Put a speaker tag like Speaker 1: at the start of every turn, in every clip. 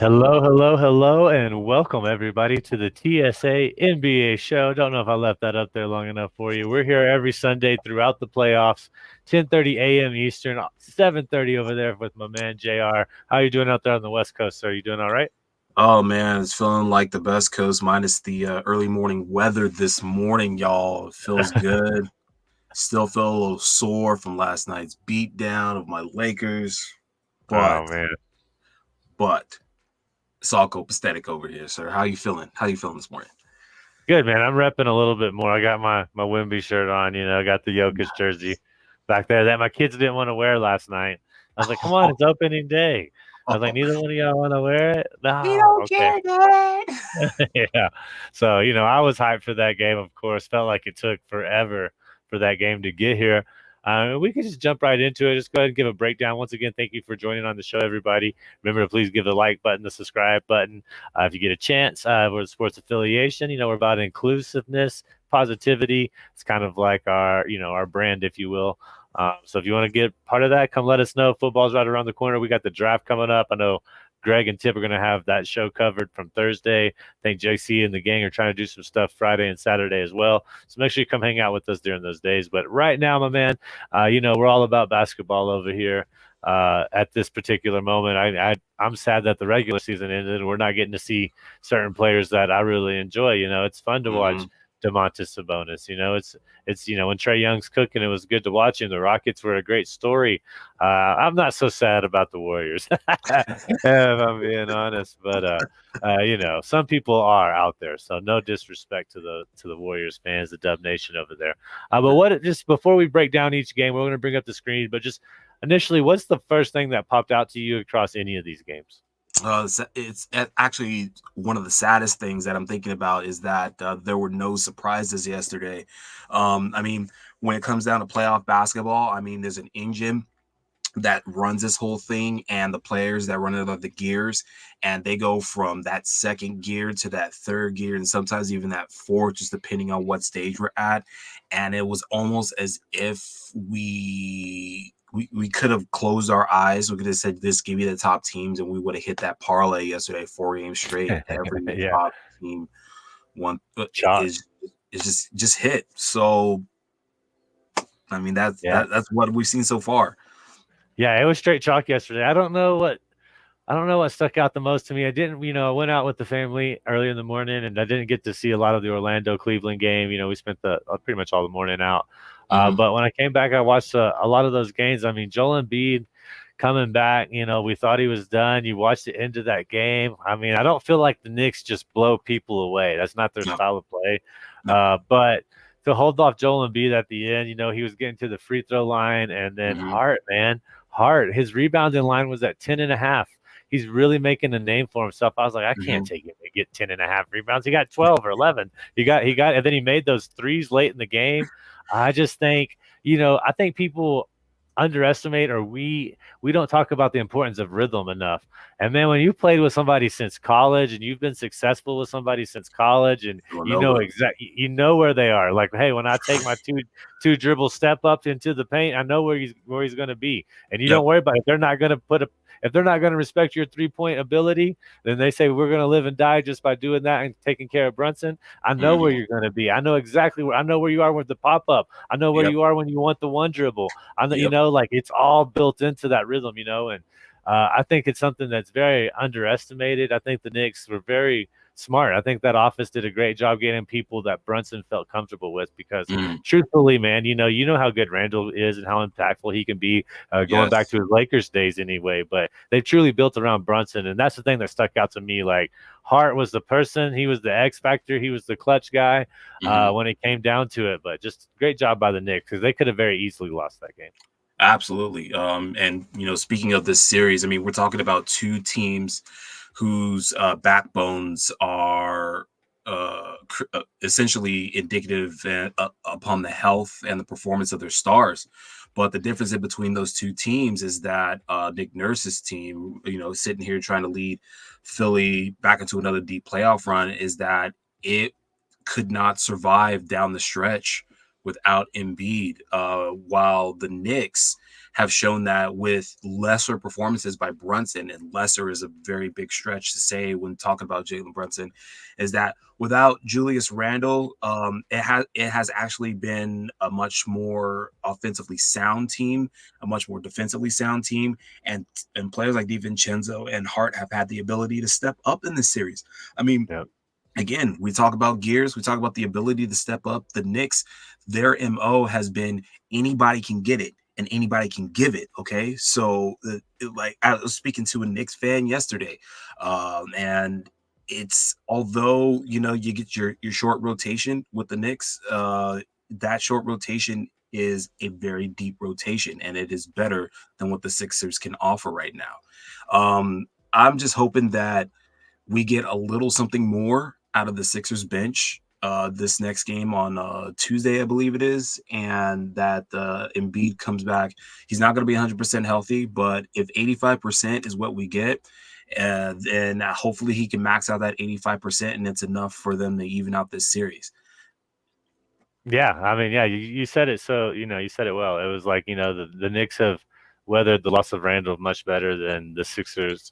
Speaker 1: Hello, hello, hello, and welcome everybody to the TSA NBA show. Don't know if I left that up there long enough for you. We're here every Sunday throughout the playoffs, 10:30 a.m. Eastern, 7:30 over there with my man JR. How you doing out there on the West Coast, sir? You doing all right?
Speaker 2: Oh man, it's feeling like the best coast minus the early morning weather this morning, y'all. It feels good. Still feel a little sore from last night's beat down of my Lakers, but
Speaker 1: Oh man.
Speaker 2: but it's all copacetic over here, sir. How you feeling? How you feeling this morning?
Speaker 1: Good man. I'm repping a little bit more. I got my Wimby shirt on, I got the Jokic jersey back there that my kids didn't want to wear last night. I was like, come on, it's opening day. I was like, neither one of y'all want to wear it?
Speaker 2: We
Speaker 1: No,
Speaker 2: don't
Speaker 1: okay.
Speaker 2: care, Dad.
Speaker 1: Yeah. So, I was hyped for that game, of course. Felt like it took forever for that game to get here. We could just jump right into it. Just go ahead and give a breakdown. Once again, thank you for joining on the show, everybody. Remember to please give the like button, the subscribe button. If you get a chance, we're a sports affiliation. We're about inclusiveness, positivity. It's kind of like our brand, if you will. So if you want to get part of that, come let us know. Football's right around the corner. We got the draft coming up. I know Greg and Tip are going to have that show covered from Thursday. I think JC and the gang are trying to do some stuff Friday and Saturday as well. So make sure you come hang out with us during those days. But right now, my man, we're all about basketball over here. At this particular moment, I'm sad that the regular season ended and we're not getting to see certain players that I really enjoy. It's fun to watch Domantas Sabonis. It's when Trae Young's cooking, it was good to watch him. The Rockets were a great story. I'm not so sad about the Warriors, if I'm being honest. But some people are out there, so no disrespect to the Warriors fans, the Dub Nation over there. But just before we break down each game, we're going to bring up the screen. But just initially, what's the first thing that popped out to you across any of these games?
Speaker 2: It's actually one of the saddest things that I'm thinking about is that there were no surprises yesterday. I mean, when it comes down to playoff basketball, I mean, there's an engine that runs this whole thing and the players that run it on the gears, and they go from that second gear to that third gear and sometimes even that fourth, just depending on what stage we're at. And it was almost as if we could have closed our eyes. We could have said, this give me the top teams, and we would have hit that parlay yesterday, 4 games straight. Every
Speaker 1: Yeah,
Speaker 2: top team one
Speaker 1: chalk.
Speaker 2: is just hit. So I mean,
Speaker 1: Yeah,
Speaker 2: that's what we've seen so far.
Speaker 1: yeah, it was straight chalk yesterday. I don't know what stuck out the most to me. I went out with the family early in the morning, and I didn't get to see a lot of the Orlando Cleveland game. We spent the pretty much all the morning out.
Speaker 2: Mm-hmm.
Speaker 1: But when I came back, I watched a lot of those games. I mean, Joel Embiid coming back. We thought he was done. You watched the end of that game. I mean, I don't feel like the Knicks just blow people away. That's not their
Speaker 2: No,
Speaker 1: style of play.
Speaker 2: no.
Speaker 1: But to hold off Joel Embiid at the end, he was getting to the free throw line, and then
Speaker 2: Mm-hmm.
Speaker 1: Hart, man, Hart, his rebounding line was at 10.5. He's really making a name for himself. I was like, I can't
Speaker 2: Mm-hmm.
Speaker 1: take him to get 10.5 rebounds. He got 12 or 11. He got, and then he made those threes late in the game. I just think, I think people underestimate, or we don't talk about the importance of rhythm enough. And man, when you played with somebody since college and you've been successful with somebody since college, and
Speaker 2: Villanova.
Speaker 1: you know where they are. Like, hey, when I take my two dribble step up into the paint, I know where he's going to be. And you
Speaker 2: Yep.
Speaker 1: don't worry about it. If they're not going to respect your 3-point ability, then they say we're going to live and die just by doing that and taking care of Brunson. I know where
Speaker 2: Mm-hmm.
Speaker 1: you're going to be. I know exactly where. I know where you are with the pop up. I know where
Speaker 2: Yep.
Speaker 1: you are when you want the one dribble. I know,
Speaker 2: Yep.
Speaker 1: like it's all built into that rhythm, and I think it's something that's very underestimated. I think the Knicks were very smart. I think that office did a great job getting people that Brunson felt comfortable with because,
Speaker 2: Mm-hmm.
Speaker 1: truthfully, man, you know how good Randall is and how impactful he can be, going back
Speaker 2: Yes.
Speaker 1: to his Lakers days anyway. But they truly built around Brunson, and that's the thing that stuck out to me. Like, Hart was the person, he was the X factor, he was the clutch guy
Speaker 2: Mm-hmm.
Speaker 1: when it came down to it. But just great job by the Knicks because they could have very easily lost that game.
Speaker 2: Absolutely. And speaking of this series, I mean, we're talking about two teams whose backbones are essentially indicative upon the health and the performance of their stars. But the difference in between those two teams is that Nick Nurse's team, sitting here trying to lead Philly back into another deep playoff run, is that it could not survive down the stretch without Embiid, while the Knicks have shown that with lesser performances by Brunson, and lesser is a very big stretch to say when talking about Jalen Brunson, is that without Julius Randle, it has actually been a much more offensively sound team, a much more defensively sound team, and players like DiVincenzo and Hart have had the ability to step up in this series. I mean,
Speaker 1: Yeah.
Speaker 2: again, we talk about gears, we talk about the ability to step up. The Knicks, their MO has been anybody can get it and anybody can give it. Okay. So, like, I was speaking to a Knicks fan yesterday, and it's although you get your short rotation with the Knicks, that short rotation is a very deep rotation, and it is better than what the Sixers can offer right now. I'm just hoping that we get a little something more out of the Sixers bench this next game on Tuesday, I believe it is, and that Embiid comes back. He's not going to be 100% healthy, but if 85% is what we get, then hopefully he can max out that 85%, and it's enough for them to even out this series.
Speaker 1: Yeah, I mean, yeah, you said it. So you said it well. It was like the Knicks have weathered the loss of Randall much better than the Sixers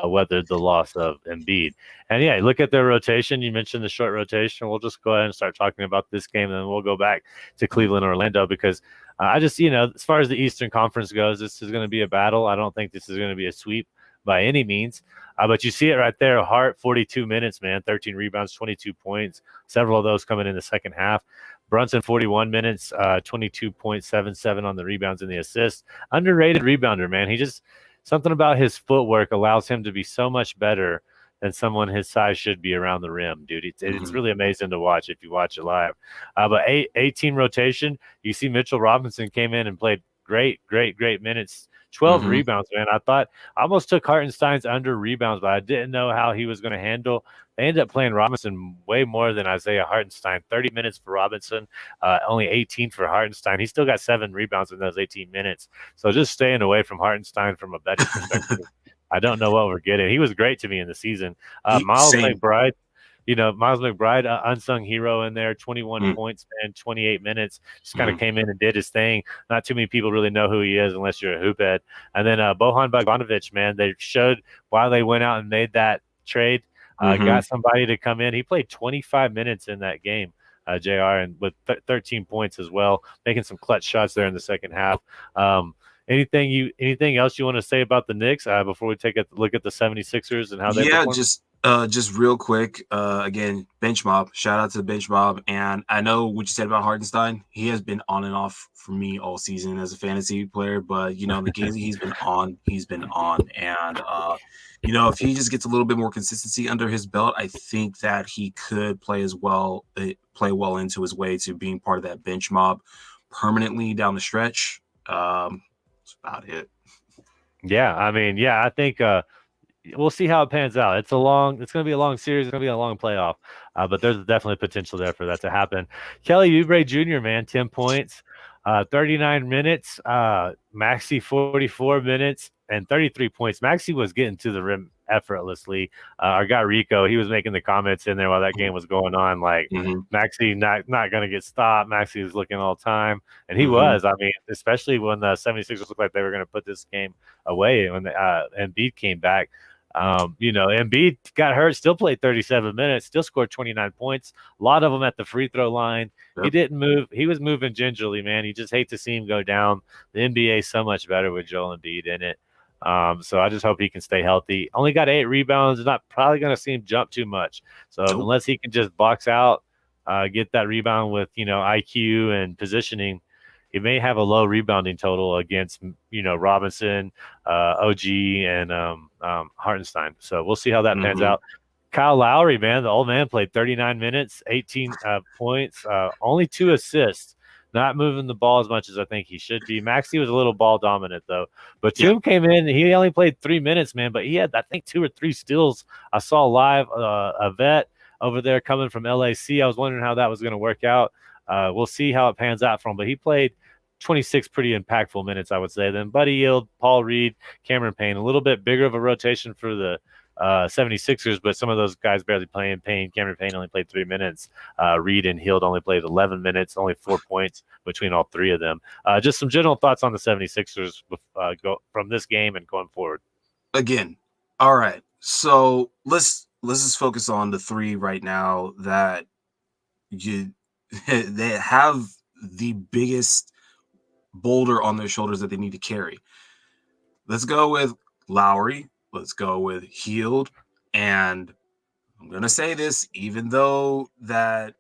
Speaker 1: weathered the loss of Embiid. And yeah, look at their rotation. You mentioned the short rotation. We'll just go ahead and start talking about this game, and then we'll go back to Cleveland, Orlando, because I just as far as the Eastern Conference goes, this is going to be a battle. I don't think this is going to be a sweep by any means. But you see it right there. Hart, 42 minutes, man, 13 rebounds, 22 points, several of those coming in the second half. Brunson, 41 minutes, 22.77 on the rebounds and the assists. Underrated rebounder, man. He just something about his footwork allows him to be so much better than someone his size should be around the rim, dude. It's really amazing to watch if you watch it live. But 18 rotation, you see Mitchell Robinson came in and played great minutes. 12 rebounds, man. I almost took Hartenstein's under rebounds, but I didn't know how he was going to handle. They ended up playing Robinson way more than Isaiah Hartenstein. 30 minutes for Robinson, only 18 for Hartenstein. He still got 7 rebounds in those 18 minutes. So just staying away from Hartenstein from a betting perspective. I don't know what we're getting. He was great to me in the season. Miles McBride, unsung hero in there, 21 points, man, 28 minutes, just kind of came in and did his thing. Not too many people really know who he is unless you're a hoophead. And then Bojan Bogdanovic, man, they showed why they went out and made that trade. Got somebody to come in. He played 25 minutes in that game, JR, and with 13 points as well, making some clutch shots there in the second half. Anything else you want to say about the Knicks before we take a look at the 76ers and how they perform?
Speaker 2: Just real quick, again, bench mob. Shout out to the bench mob. And I know what you said about Hartenstein. He has been on and off for me all season as a fantasy player, but the games he's been on. And if he just gets a little bit more consistency under his belt, I think that he could play well into his way to being part of that bench mob permanently down the stretch. That's about it.
Speaker 1: Yeah, I mean, yeah, I think we'll see how it pans out. It's going to be a long series. It's going to be a long playoff, but there's definitely potential there for that to happen. Kelly Oubre Jr., man, 10 points, 39 minutes. Maxey, 44 minutes and 33 points. Maxey was getting to the rim effortlessly. Our guy Rico, he was making the comments in there while that game was going on, like Maxey not going to get stopped. Maxey was looking all the time, and he was. I mean, especially when the 76ers looked like they were going to put this game away when Embiid came back. Embiid got hurt, still played 37 minutes, still scored 29 points, a lot of them at the free throw line. Yep. He didn't move. He was moving gingerly, man. You just hate to see him go down. The NBA is so much better with Joel Embiid in it. So I just hope he can stay healthy. Only got 8 rebounds. Not probably going to see him jump too much. So unless he can just box out, get that rebound with, IQ and positioning, he may have a low rebounding total against, Robinson, OG, and Hartenstein. So we'll see how that pans out. Kyle Lowry, man, the old man played 39 minutes, 18 points, only 2 assists. Not moving the ball as much as I think he should be. Maxey was a little ball dominant, though. Batum came in. He only played 3 minutes, man, but he had, I think, 2 or 3 steals. I saw live a vet over there coming from LAC. I was wondering how that was going to work out. We'll see how it pans out for him. But he played 26 pretty impactful minutes, I would say. Then Buddy Hield, Paul Reed, Cameron Payne, a little bit bigger of a rotation for the 76ers, but some of those guys barely playing. Cameron Payne only played 3 minutes. Reed and Hield only played 11 minutes, only 4 points between all three of them. Just some general thoughts on the 76ers go from this game and going forward.
Speaker 2: Again, all right. So let's just focus on the three right now that you they have the biggest boulder on their shoulders that they need to carry. Let's go with Lowry. Let's go with Hield. And I'm gonna say this, even though that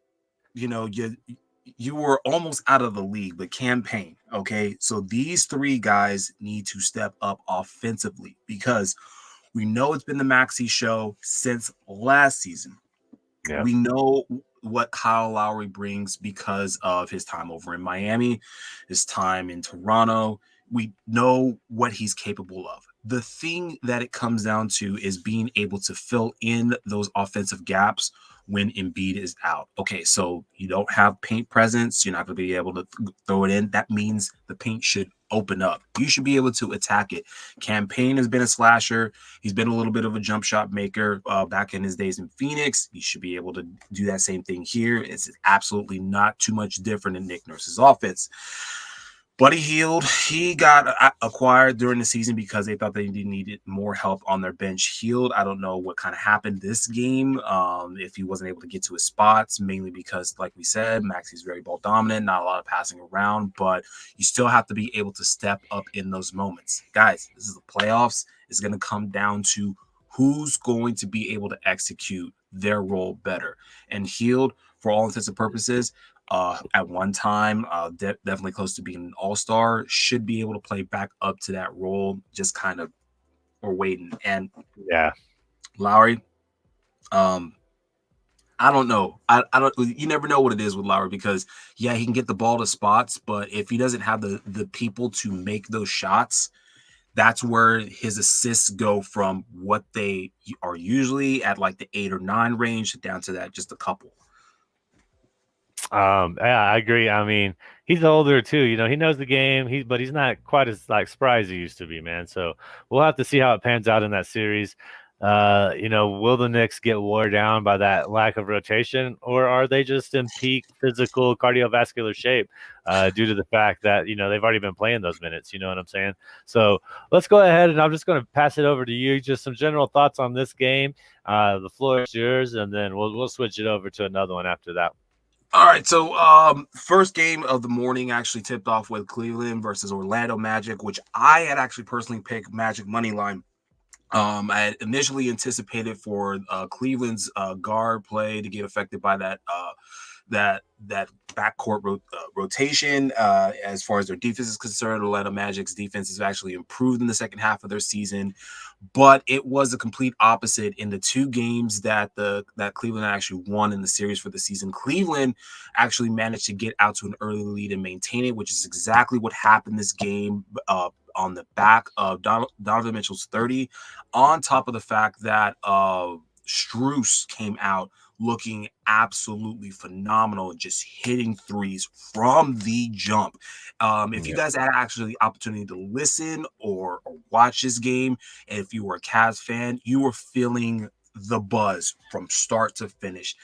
Speaker 2: you were almost out of the league, but campaign. Okay. So these three guys need to step up offensively because we know it's been the Maxey show since last season.
Speaker 1: Yeah.
Speaker 2: We know what Kyle Lowry brings because of his time over in Miami, his time in Toronto. We know what he's capable of. The thing that it comes down to is being able to fill in those offensive gaps when Embiid is out. Okay, so you don't have paint presence. You're not going to be able to throw it in. That means the paint should open up. You should be able to attack it. Campaign has been a slasher. He's been a little bit of a jump shot maker back in his days in Phoenix. He should be able to do that same thing here. It's absolutely not too much different in Nick Nurse's offense. Buddy Hield, he got acquired during the season because they thought they needed more help on their bench. Hield, I don't know what kind of happened this game, if he wasn't able to get to his spots, mainly because, like we said, Maxey's very ball dominant, not a lot of passing around, but you still have to be able to step up in those moments. Guys, this is the playoffs. It's going to come down to who's going to be able to execute their role better. And Hield, for all intents and purposes, at one time, definitely close to being an all-star, should be able to play back up to that role. Just kind of we're waiting. And
Speaker 1: yeah,
Speaker 2: Lowry, I don't know. I don't. You never know what it is with Lowry because he can get the ball to spots, but if he doesn't have the people to make those shots, that's where his assists go from what they are usually at like the 8 or 9 range down to that just a couple.
Speaker 1: Yeah, I agree. I mean, he's older too. He knows the game. But he's not quite as spry as he used to be, man. So we'll have to see how it pans out in that series. Will the Knicks get wore down by that lack of rotation, or are they just in peak physical cardiovascular shape due to the fact that they've already been playing those minutes? You know what I'm saying? So let's go ahead, and I'm just going to pass it over to you. Just some general thoughts on this game. The floor is yours, and then we'll switch it over to another one after that.
Speaker 2: All right, so first game of the morning actually tipped off with Cleveland versus Orlando Magic, which I had actually personally picked Magic money line. I had initially anticipated for Cleveland's guard play to get affected by that backcourt rotation. As far as their defense is concerned, Orlando Magic's defense has actually improved in the second half of their season, but it was a complete opposite in the two games that Cleveland actually won in the series for the season. Cleveland actually managed to get out to an early lead and maintain it, which is exactly what happened this game. On the back of Donovan Mitchell's 30, on top of the fact that Strus came out looking absolutely phenomenal and just hitting threes from the jump. If you guys had actually the opportunity to listen or watch this game, and if you were a Cavs fan, you were feeling the buzz from start to finish.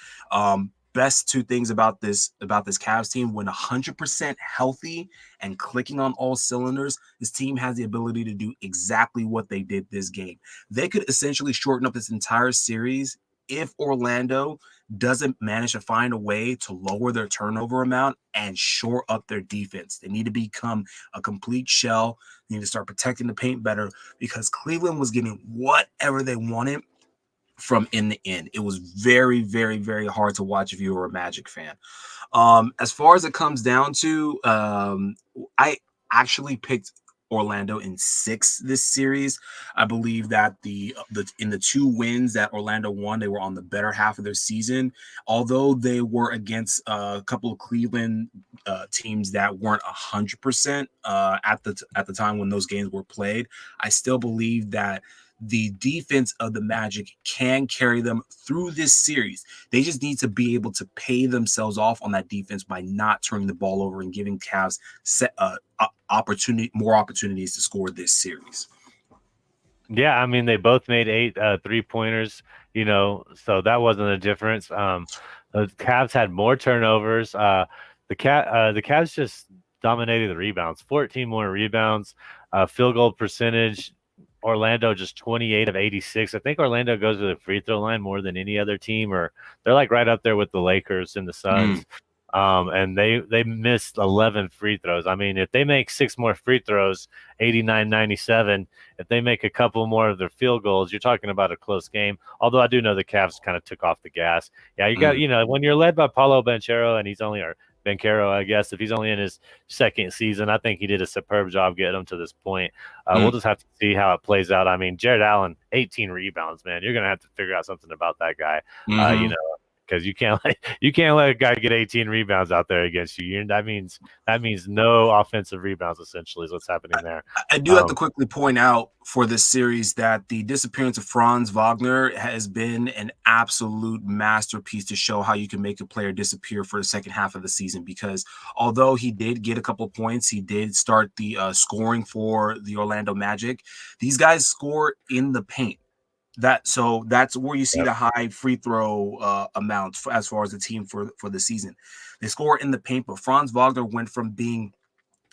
Speaker 2: Best two things about this Cavs team: when 100% healthy and clicking on all cylinders, this team has the ability to do exactly what they did this game. They could essentially shorten up this entire series if Orlando doesn't manage to find a way to lower their turnover amount and shore up their defense. They need to become a complete shell. They need to start protecting the paint better because Cleveland was getting whatever they wanted from in the end. It was very, very, very hard to watch if you were a Magic fan. As far as it comes down to, I actually picked Orlando in 6 this series. I believe that in the 2 wins that Orlando won, they were on the better half of their season. Although they were against a couple of Cleveland teams that weren't 100% at the time when those games were played, I still believe that the defense of the Magic can carry them through this series. They just need to be able to pay themselves off on that defense by not turning the ball over and giving Cavs more opportunities to score this series.
Speaker 1: Yeah, I mean they both made 8 3-pointers, so that wasn't a difference. The Cavs had more turnovers. The Cavs just dominated the rebounds, 14 more rebounds, field goal percentage. Orlando just 28 of 86. I think Orlando goes to the free throw line more than any other team, or they're like right up there with the Lakers and the
Speaker 2: Mm,
Speaker 1: Suns. And they missed 11 free throws. I mean, if they make 6 more free throws, 89-97. If they make a couple more of their field goals, you're talking about a close game. Although I do know the Cavs kind of took off the gas. Yeah, you got,
Speaker 2: mm,
Speaker 1: when you're led by Paulo Banchero and he's only, or Banchero, I guess, if he's only in his second season, I think he did a superb job getting him to this point. We'll
Speaker 2: mm,
Speaker 1: just have to see how it plays out. I mean, Jared Allen, 18 rebounds, man. You're going to have to figure out something about that guy, you
Speaker 2: mm-hmm.
Speaker 1: know, because you can't let a guy get 18 rebounds out there against you. That means no offensive rebounds essentially is what's happening there.
Speaker 2: I do have to
Speaker 1: Um,
Speaker 2: quickly point out for this series that the disappearance of Franz Wagner has been an absolute masterpiece to show how you can make a player disappear for the second half of the season. Because although he did get a couple of points, he did start the scoring for the Orlando Magic. These guys score in the paint. That's where you see
Speaker 1: yep.
Speaker 2: the high free throw amounts as far as the team for the season. They score in the paint, but Franz Wagner went from being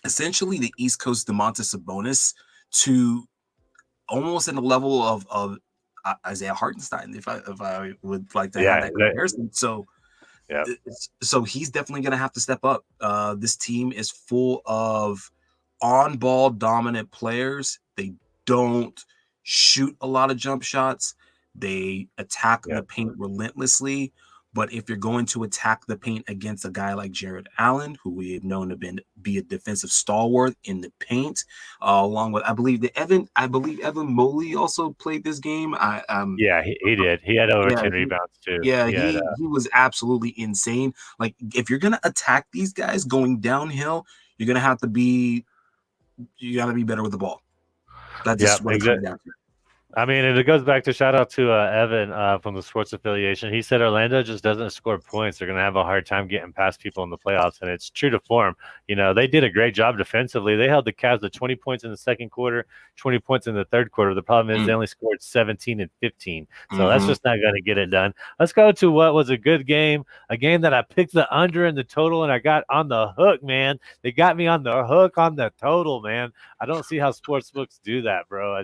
Speaker 2: essentially the East Coast Domantas Sabonis to almost in the level of Isaiah Hartenstein, if I would like to have
Speaker 1: Yeah,
Speaker 2: that comparison.
Speaker 1: yeah,
Speaker 2: So he's definitely going to have to step up. This team is full of on ball dominant players. They don't shoot a lot of jump shots. They attack
Speaker 1: yeah.
Speaker 2: the paint relentlessly. But if you're going to attack the paint against a guy like Jared Allen, who we have known to be a defensive stalwart in the paint, along with I believe Evan Mobley also played this game.
Speaker 1: Yeah, he did. He had over
Speaker 2: Yeah,
Speaker 1: 10 rebounds too.
Speaker 2: yeah,
Speaker 1: He had
Speaker 2: he was absolutely insane. Like if you're gonna attack these guys going downhill, you're gonna have to be you gotta be better with the ball. That's
Speaker 1: yeah,
Speaker 2: just what it comes
Speaker 1: exactly.
Speaker 2: down to.
Speaker 1: I mean, and it goes back to shout out to Evan from the sports affiliation. He said Orlando just doesn't score points. They're going to have a hard time getting past people in the playoffs, and it's true to form. They did a great job defensively. They held the Cavs to 20 points in the second quarter, 20 points in the third quarter. The problem is
Speaker 2: Mm,
Speaker 1: they only scored 17 and 15, so that's
Speaker 2: mm-hmm.
Speaker 1: just not going to get it done. Let's go to what was a good game, a game that I picked the under and the total, and I got on the hook, man. They got me on the hook on the total, man. I don't see how sports books do that, bro.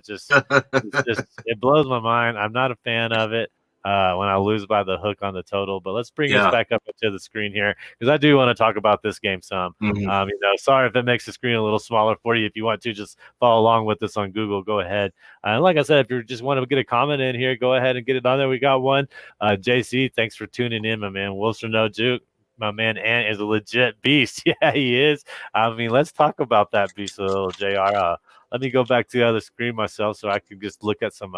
Speaker 1: It blows my mind. I'm not a fan of it when I lose by the hook on the total. But let's bring this
Speaker 2: Yeah.
Speaker 1: back up to the screen here because I do want to talk about this game some.
Speaker 2: Mm-hmm.
Speaker 1: Sorry if it makes the screen a little smaller for you. If you want to just follow along with this on Google, go ahead. And like I said, if you just want to get a comment in here, go ahead and get it on there. We got one. JC, thanks for tuning in, my man. Wilson No Juke. My man Ant is a legit beast. Yeah, he is. I mean, let's talk about that beast a little, JR. Let me go back to the other screen myself so I can just look at some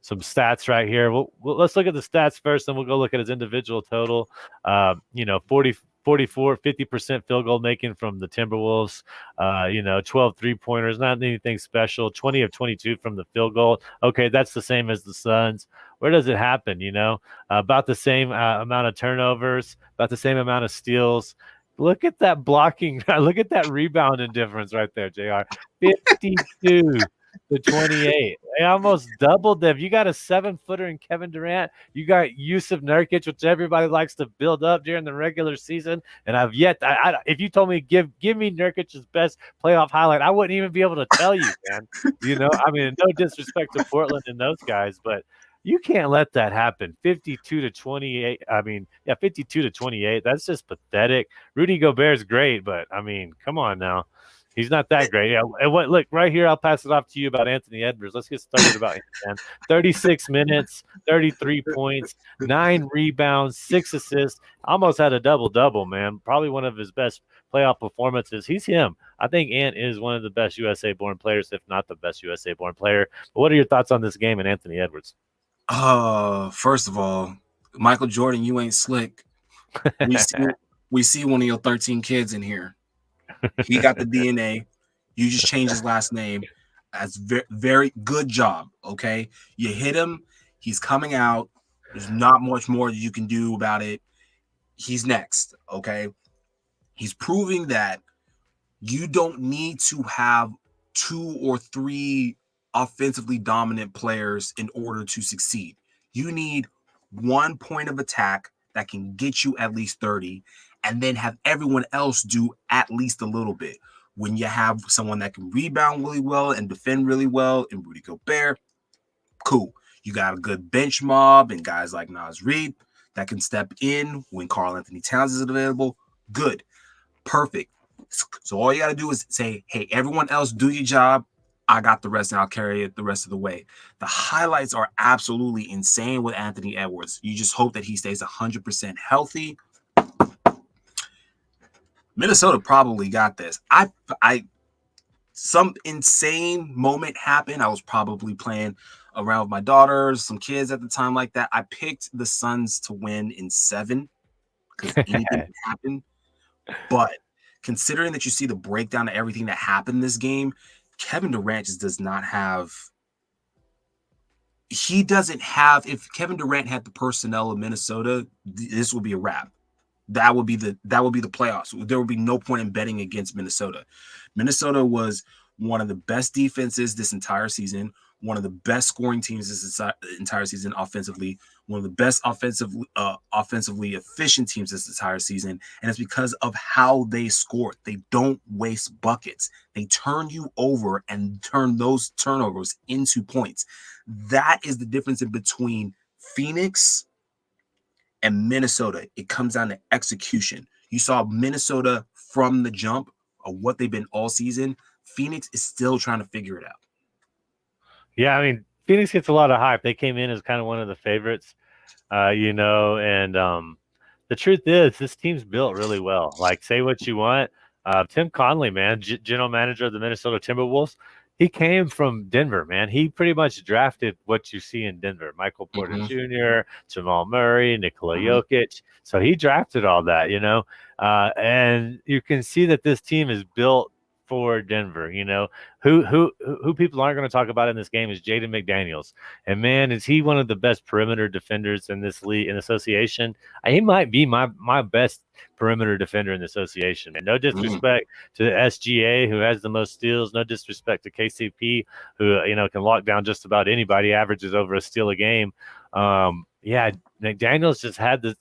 Speaker 1: stats right here. Let's look at the stats first, then we'll go look at his individual total. 40, 44, 50% field goal making from the Timberwolves. 12 3-pointers, not anything special. 20 of 22 from the field goal. Okay, that's the same as the Suns. Where does it happen? About the same amount of turnovers, about the same amount of steals. Look at that blocking. Look at that rebounding difference right there, JR. 52 to 28. They almost doubled them. You got a 7-footer in Kevin Durant. You got Yusuf Nurkic, which everybody likes to build up during the regular season. And I've yet, if you told me give me Nurkic's best playoff highlight, I wouldn't even be able to tell you, man. I mean, no disrespect to Portland and those guys, but you can't let that happen. 52 to 28. I mean, yeah, 52 to 28. That's just pathetic. Rudy Gobert's great, but I mean, come on now. He's not that great. Yeah. And look right here, I'll pass it off to you about Anthony Edwards. Let's get started about him, man. 36 minutes, 33 points, 9 rebounds, 6 assists. Almost had a double-double, man. Probably one of his best playoff performances. He's him. I think Ant is one of the best USA-born players, if not the best USA-born player. But what are your thoughts on this game and Anthony Edwards?
Speaker 2: First of all, Michael Jordan, you ain't slick. We see one of your 13 kids in here. He got the DNA. You just changed his last name. That's very, very good job. Okay. You hit him. He's coming out. There's not much more that you can do about it. He's next. Okay. He's proving that you don't need to have 2 or 3 offensively dominant players in order to succeed. You need 1 point of attack that can get you at least 30, and then have everyone else do at least a little bit. When you have someone that can rebound really well and defend really well, and Rudy Gobert, cool. You got a good bench mob and guys like Nas Reed that can step in when Karl Anthony Towns is available. Good. Perfect. So all you got to do is say, hey, everyone else do your job. I got the rest and I'll carry it the rest of the way. The highlights are absolutely insane with Anthony Edwards. You just hope that he stays 100% healthy. Minnesota probably got this. Some insane moment happened. I was probably playing around with my daughters, some kids at the time like that. I picked the Suns to win in 7 because anything can happen. But considering that you see the breakdown of everything that happened in this game, Kevin Durant just does not have. He doesn't have. If Kevin Durant had the personnel of Minnesota, this would be a wrap. That would be the playoffs. There would be no point in betting against Minnesota. Minnesota was one of the best defenses this entire season, one of the best scoring teams this entire season offensively, one of the best offensively efficient teams this entire season, and it's because of how they score. They don't waste buckets. They turn you over and turn those turnovers into points. That is the difference in between Phoenix and Minnesota. It comes down to execution. You saw Minnesota from the jump of what they've been all season. Phoenix is still trying to figure it out.
Speaker 1: Yeah, I mean, Phoenix gets a lot of hype. They came in as kind of one of the favorites, and the truth is this team's built really well. Like, say what you want. Tim Conley, man, general manager of the Minnesota Timberwolves, he came from Denver, man. He pretty much drafted what you see in Denver. Michael Porter Jr., Jamal Murray, Nikola Jokic. So he drafted all that, and you can see that this team is built for Denver. Who people aren't going to talk about in this game is Jaden McDaniels. And man, is he one of the best perimeter defenders in this league, in association? He might be my best perimeter defender in the association. And no disrespect to the SGA, who has the most steals. No disrespect to KCP, who can lock down just about anybody. Averages over a steal a game. McDaniels just had this.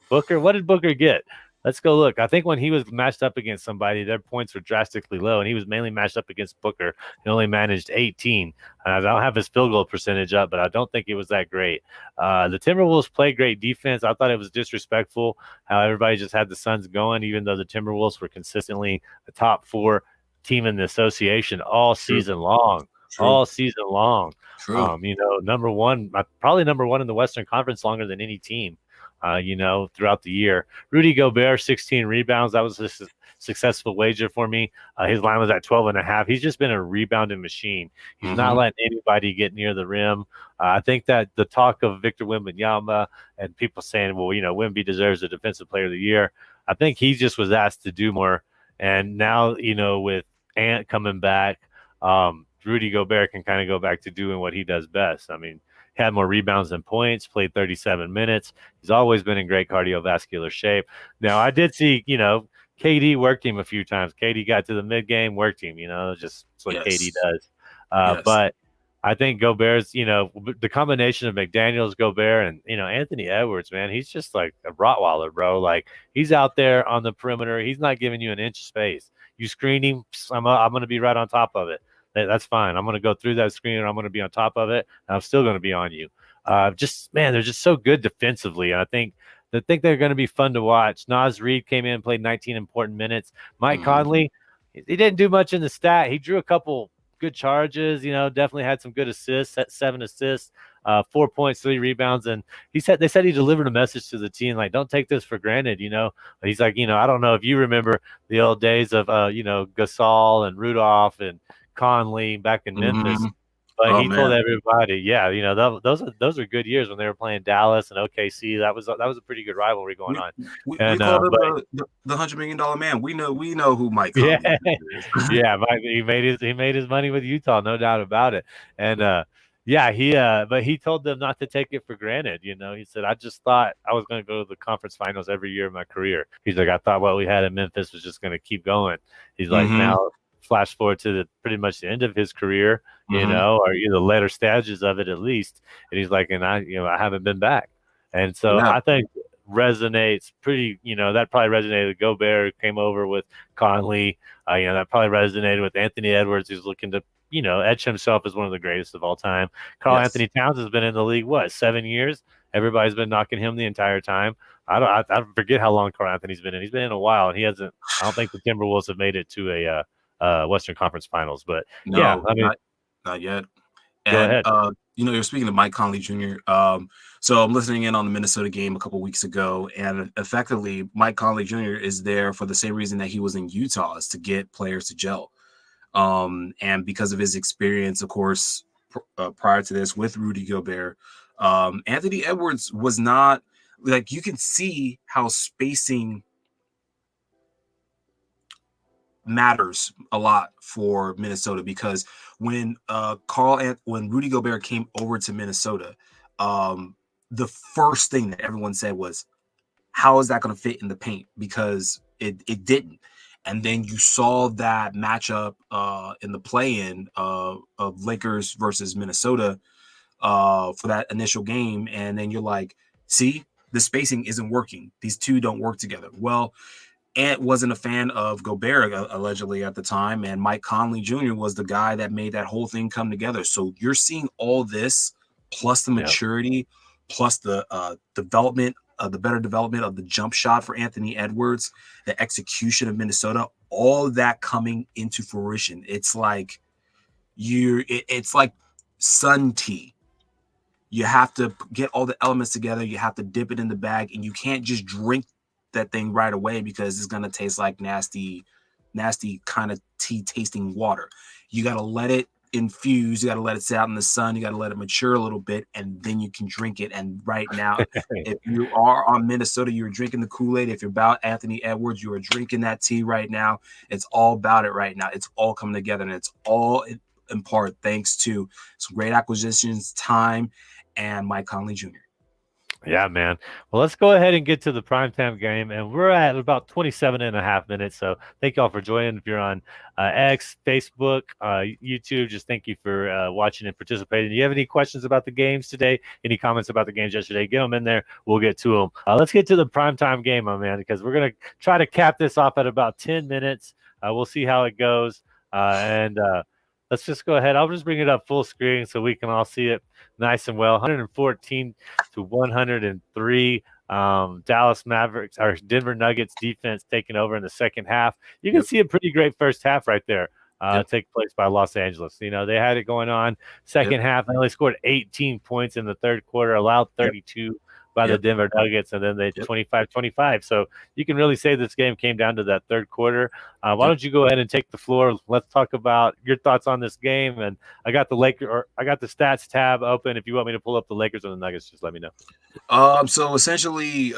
Speaker 1: Booker. What did Booker get? Let's go look. I think when he was matched up against somebody, their points were drastically low, and he was mainly matched up against Booker. He only managed 18. I don't have his field goal percentage up, but I don't think it was that great. The Timberwolves play great defense. I thought it was disrespectful how everybody just had the Suns going, even though the Timberwolves were consistently the top 4 team in the association all season long. All season long.
Speaker 2: True.
Speaker 1: Number one, probably number 1 in the Western Conference longer than any team. Throughout the year. Rudy Gobert, 16 rebounds. That was a successful wager for me. His line was at 12.5. He's just been a rebounding machine. He's not letting anybody get near the rim. I think that the talk of Victor Wembanyama and people saying, well, Wemby deserves the Defensive Player of the Year. I think he just was asked to do more. And now, with Ant coming back, Rudy Gobert can kind of go back to doing what he does best. I mean, had more rebounds than points, played 37 minutes. He's always been in great cardiovascular shape. Now, I did see, KD worked him a few times. KD got to the mid-game, worked him, just what KD does. But I think Gobert's, the combination of McDaniels, Gobert, and, Anthony Edwards, man, he's just like a Rottweiler, bro. Like, he's out there on the perimeter. He's not giving you an inch of space. You screen him, I'm going to be right on top of it. That's fine. I'm going to go through that screen and I'm going to be on top of it. And I'm still going to be on you. They're just so good defensively. And I think they're going to be fun to watch. Nas Reed came in and played 19 important minutes. Mike Conley, he didn't do much in the stat. He drew a couple good charges, definitely had some good assists, 7 assists, 4 points, 3 rebounds. And they said he delivered a message to the team, like, don't take this for granted, He's like, I don't know if you remember the old days of, Gasol and Rudolph and Conley back in Memphis, but he told everybody, those are good years when they were playing Dallas and OKC. That was a pretty good rivalry going on.
Speaker 2: We called him the $100 million man. We know who Mike Conley is.
Speaker 1: He made his money with Utah, no doubt about it. And but he told them not to take it for granted. He said, I just thought I was going to go to the conference finals every year of my career. He's like, I thought what we had in Memphis was just going to keep going. He's like, now flash forward to pretty much the end of his career,
Speaker 2: Mm-hmm.
Speaker 1: or the later stages of it at least. And he's like, and I haven't been back. And so
Speaker 2: Yeah.
Speaker 1: I think resonates pretty, that probably resonated with Gobert, came over with Conley. That probably resonated with Anthony Edwards, who's looking to, etch himself as one of the greatest of all time. Karl
Speaker 2: Yes.
Speaker 1: Anthony Towns has been in the league, 7 years? Everybody's been knocking him the entire time. I forget how long Karl Anthony's been in. He's been in a while, and he hasn't. I don't think the Timberwolves have made it to a Western Conference Finals. But yeah,
Speaker 2: No,
Speaker 1: I mean,
Speaker 2: not yet.
Speaker 1: go
Speaker 2: And
Speaker 1: ahead.
Speaker 2: you're speaking of Mike Conley Jr. So I'm listening in on the Minnesota game a couple weeks ago, and effectively, Mike Conley Jr. is there for the same reason that he was in Utah, is to get players to gel. And because of his experience, of course, prior to this with Rudy Gobert, Anthony Edwards was not like, you can see how spacing matters a lot for Minnesota, because when when Rudy Gobert came over to Minnesota, the first thing that everyone said was, how is that going to fit in the paint? Because it didn't. And then you saw that matchup in the play-in of Lakers versus Minnesota for that initial game, and then you're like, see, the spacing isn't working. These two don't work together. Well, Ant wasn't a fan of Gobert allegedly at the time, and Mike Conley Jr. was the guy that made that whole thing come together. So you're seeing all this, plus the
Speaker 1: Yeah,
Speaker 2: maturity, plus the development, the better development of the jump shot for Anthony Edwards, the execution of Minnesota, all of that coming into fruition. It's like it's like sun tea. You have to get all the elements together. You have to dip it in the bag, and you can't just drink that thing right away, because it's going to taste like nasty kind of tea tasting water. You got to let it infuse. You got to let it sit out in the sun. You got to let it mature a little bit, and then you can drink it. And right now, if you are on Minnesota, you're drinking the Kool-Aid. If you're about Anthony Edwards, you are drinking that tea right now. It's all about it right now. It's all coming together, and it's all in part thanks to some great acquisitions, time, and Mike Conley Jr.
Speaker 1: Yeah, man. Well, let's go ahead and get to the primetime game. And we're at about 27 and a half minutes. So thank y'all for joining. If you're on X, Facebook, YouTube, just thank you for watching and participating. Do you have any questions about the games today? Any comments about the games yesterday? Get them in there. We'll get to them. Let's get to the primetime game, my man, because we're going to try to cap this off at about 10 minutes. We'll see how it goes. And let's just go ahead. I'll just bring it up full screen so we can all see it nice and well. 114 to 103. Dallas Mavericks or Denver Nuggets defense taking over in the second half. You can see a pretty great first half right there take place by Los Angeles. They had it going on. Second half, they only scored 18 points in the third quarter, allowed 32 by the Denver Nuggets, and then they 25-25. So you can really say this game came down to that third quarter. Why don't you go ahead and take the floor? Let's talk about your thoughts on this game. And I got the stats tab open. If you want me to pull up the Lakers or the Nuggets, just let me know.
Speaker 2: So essentially,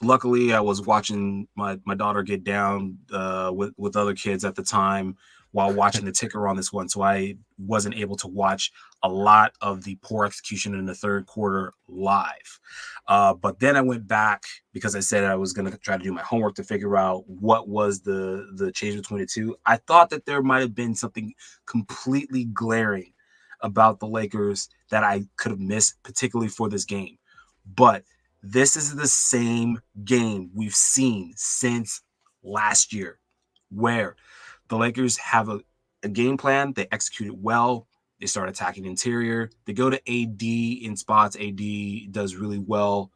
Speaker 2: luckily I was watching my daughter get down with other kids at the time while watching the ticker on this one, so I wasn't able to watch a lot of the poor execution in the third quarter live. But then I went back, because I said I was going to try to do my homework to figure out what was the change between the two. I thought that there might have been something completely glaring about the Lakers that I could have missed, particularly for this game. But this is the same game we've seen since last year, where the Lakers have a game plan. They execute it well. They start attacking interior. They go to AD in spots. AD does really well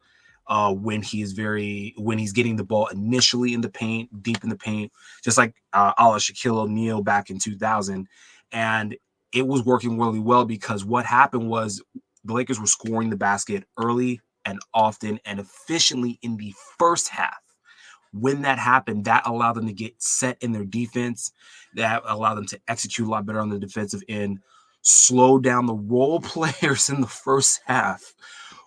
Speaker 2: when he's getting the ball initially in the paint, deep in the paint, just like a la Shaquille O'Neal back in 2000. And it was working really well, because what happened was the Lakers were scoring the basket early and often and efficiently in the first half. When that happened, that allowed them to get set in their defense. That allowed them to execute a lot better on the defensive end, slow down the role players in the first half.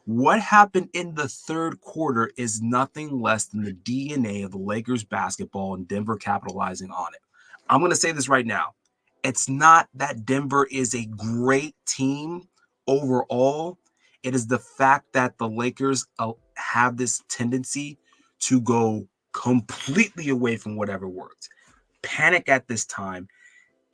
Speaker 2: What happened in the third quarter is nothing less than the DNA of the Lakers basketball and Denver capitalizing on it. I'm going to say this right now. It's not that Denver is a great team overall. It is the fact that the Lakers have this tendency to go completely away from whatever worked. panic at this time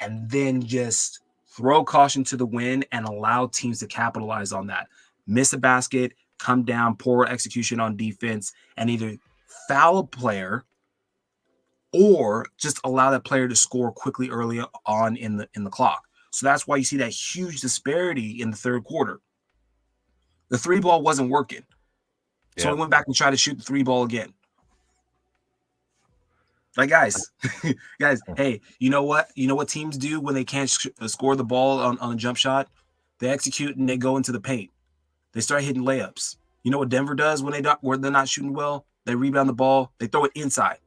Speaker 2: and then just throw caution to the wind and allow teams to capitalize on that. Miss a basket, come down, poor execution on defense, and either foul a player or just allow that player to score quickly early on in the clock. So that's why you see that huge disparity in the third quarter. The three ball wasn't working. So we went back and tried to shoot the three ball again. Like, guys, hey, you know what? You know what teams do when they can't score the ball on a jump shot? They execute and they go into the paint. They start hitting layups. You know what Denver does when they're not shooting well? They rebound the ball. They throw it inside.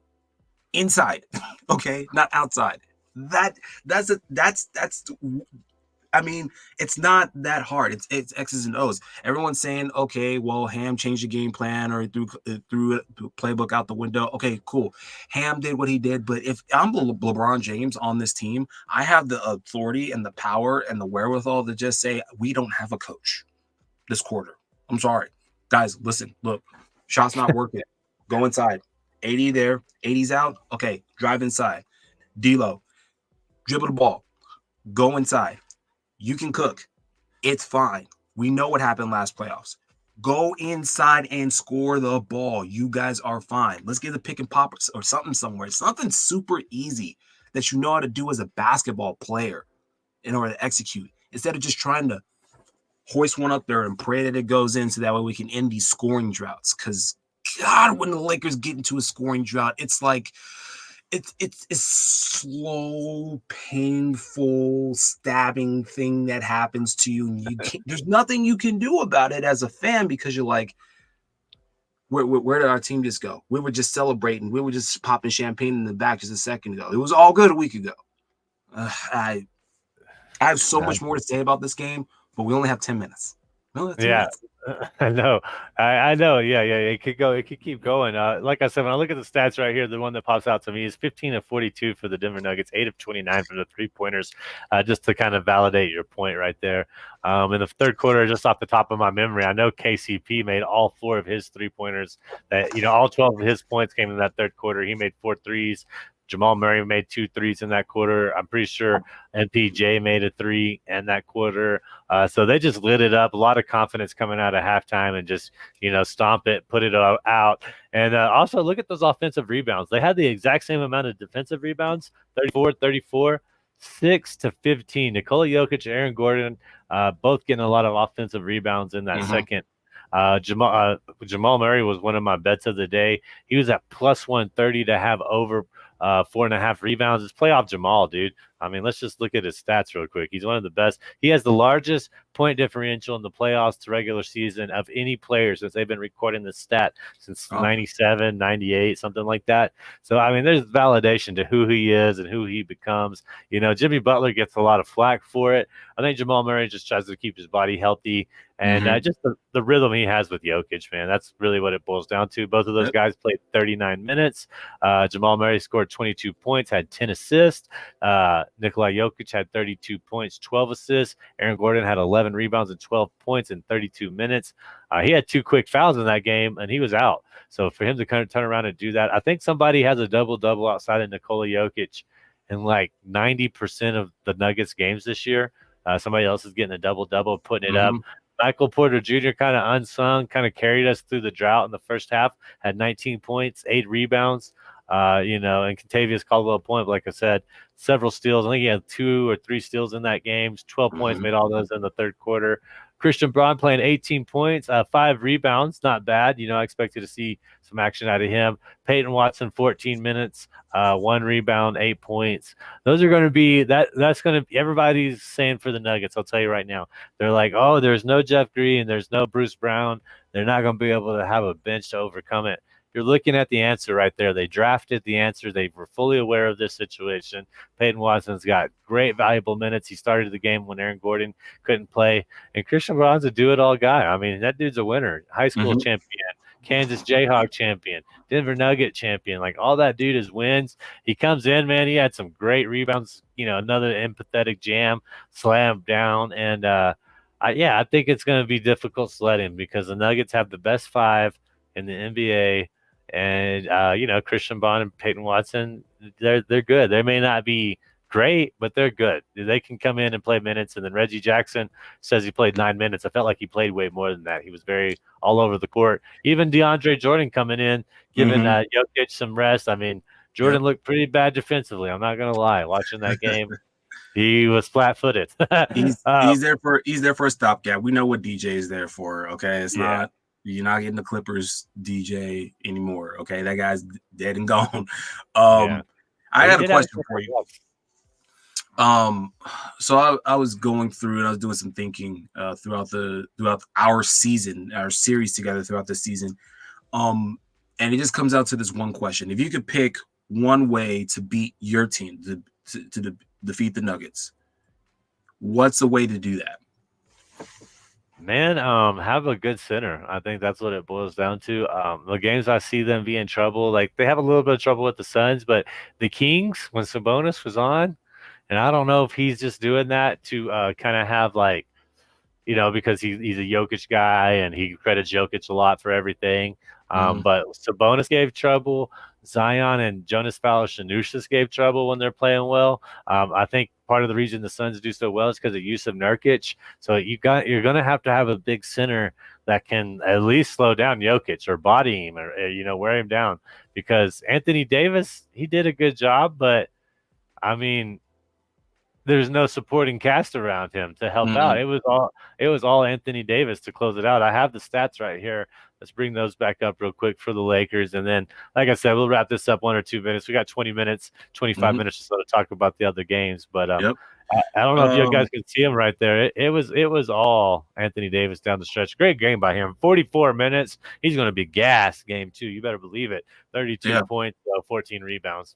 Speaker 2: Okay, not outside. I mean, it's not that hard. It's X's and O's. Everyone's saying, okay, well, Ham changed the game plan or threw playbook out the window. Okay, cool. Ham did what he did, but if I'm LeBron James on this team, I have the authority and the power and the wherewithal to just say, we don't have a coach this quarter. I'm sorry. Guys, listen, look, shot's not working. Go inside. 80 there, 80's out. Okay, drive inside. D-Lo, dribble the ball. Go inside. You can cook. It's fine. We know what happened last playoffs. Go inside and score the ball. You guys are fine. Let's get a pick and pop or something somewhere. Something super easy that you know how to do as a basketball player in order to execute. Instead of just trying to hoist one up there and pray that it goes in so that way we can end these scoring droughts. Because, God, when the Lakers get into a scoring drought, it's like it's a slow, painful, stabbing thing that happens to you. And there's nothing you can do about it as a fan because you're like, where did our team just go? We were just celebrating. We were just popping champagne in the back just a second ago. It was all good a week ago. I have so much more to say about this game, but we only have 10 minutes.
Speaker 1: Minutes. I know. I know. Yeah. It could go. It could keep going. Like I said, when I look at the stats right here, the one that pops out to me is 15 of 42 for the Denver Nuggets, 8 of 29 from the three-pointers, just to kind of validate your point right there. In the third quarter, just off the top of my memory, I know KCP made all 4 of his three-pointers. That all 12 of his points came in that third quarter. He made 4 threes. Jamal Murray made 2 threes in that quarter. I'm pretty sure MPJ made a 3 in that quarter. So they just lit it up. A lot of confidence coming out of halftime and just, stomp it, put it out. And also look at those offensive rebounds. They had the exact same amount of defensive rebounds, 34, 6 to 15. Nikola Jokic, Aaron Gordon, both getting a lot of offensive rebounds in that second. Jamal Murray was one of my bets of the day. He was at plus 130 to have over 4.5 rebounds. It's playoff Jamal, dude. I mean, let's just look at his stats real quick. He's one of the best. He has the largest point differential in the playoffs to regular season of any player since they've been recording this stat since 97, 98, something like that. So, I mean, there's validation to who he is and who he becomes. Jimmy Butler gets a lot of flack for it. I think Jamal Murray just tries to keep his body healthy. And just the rhythm he has with Jokic, man, that's really what it boils down to. Both of those guys played 39 minutes. Jamal Murray scored 22 points, had 10 assists. Nikola Jokic had 32 points, 12 assists. Aaron Gordon had 11 rebounds and 12 points in 32 minutes. He had 2 quick fouls in that game, and he was out. So for him to kind of turn around and do that, I think somebody has a double-double outside of Nikola Jokic in like 90% of the Nuggets games this year. Somebody else is getting a double-double, putting it up. Michael Porter Jr. kind of unsung, kind of carried us through the drought in the first half, had 19 points, 8 rebounds, and Contavious Caldwell-Point, like I said, several steals. I think he had 2 or 3 steals in that game, 12 points, made all those in the third quarter. Christian Braun playing 18 points, 5 rebounds, not bad. I expected to see some action out of him. Peyton Watson, 14 minutes, 1 rebound, 8 points. Those are going to be that's going to everybody's saying for the Nuggets. I'll tell you right now, they're like, oh, there's no Jeff Green, there's no Bruce Brown. They're not going to be able to have a bench to overcome it. You're looking at the answer right there. They drafted the answer. They were fully aware of this situation. Peyton Watson's got great, valuable minutes. He started the game when Aaron Gordon couldn't play. And Christian Braun's a do-it-all guy. I mean, that dude's a winner. High school champion, Kansas Jayhawk champion, Denver Nugget champion. Like, all that dude is wins. He comes in, man. He had some great rebounds. Another empathetic jam, slam down. And, I think it's going to be difficult sledding because the Nuggets have the best 5 in the NBA. And Christian Bond and Peyton Watson, they're good. They may not be great, but they're good. They can come in and play minutes. And then Reggie Jackson says he played 9 minutes. I felt like he played way more than that. He was very all over the court. Even DeAndre Jordan coming in, giving
Speaker 2: Mm-hmm.
Speaker 1: Jokic some rest. I mean, Jordan
Speaker 2: Yep.
Speaker 1: looked pretty bad defensively. I'm not gonna lie. Watching that game, he was flat-footed.
Speaker 2: He's he's there for a stopgap. We know what DJ is there for. Okay, it's
Speaker 1: Yeah,
Speaker 2: not you're not getting the Clippers DJ anymore. Okay, that guy's dead and gone.
Speaker 1: yeah.
Speaker 2: I
Speaker 1: But he
Speaker 2: got a
Speaker 1: did have
Speaker 2: question for you. So I was going through and I was doing some thinking throughout our season, our series together throughout the season. And it just comes out to this one question: if you could pick one way to beat your team to defeat the Nuggets, what's the way to do that?
Speaker 1: Man, have a good center. I think that's what it boils down to. The games I see them be in trouble, like they have a little bit of trouble with the Suns, but the Kings, when Sabonis was on, and I don't know if he's just doing that to kind of have like because he's a Jokic guy and he credits Jokic a lot for everything.
Speaker 2: Mm-hmm.
Speaker 1: But Sabonis gave trouble. Zion and Jonas Valanciunas gave trouble when they're playing well. I think part of the reason the Suns do so well is because of use of Nurkic. So you're going to have a big center that can at least slow down Jokic or body him or wear him down. Because Anthony Davis, he did a good job, but I mean, there's no supporting cast around him to help
Speaker 2: Mm-hmm.
Speaker 1: out. It was all Anthony Davis to close it out. I have the stats right here. Let's bring those back up real quick for the Lakers. And then, like I said, we'll wrap this up 1 or 2 minutes. We got 20 minutes, 25
Speaker 2: Mm-hmm.
Speaker 1: minutes or so to talk about the other games. But
Speaker 2: Yep.
Speaker 1: I don't know if you guys can see him right there. It was all Anthony Davis down the stretch. Great game by him. 44 minutes. He's going to be gassed game 2. You better believe it. 32
Speaker 2: Yeah.
Speaker 1: points, 14 rebounds.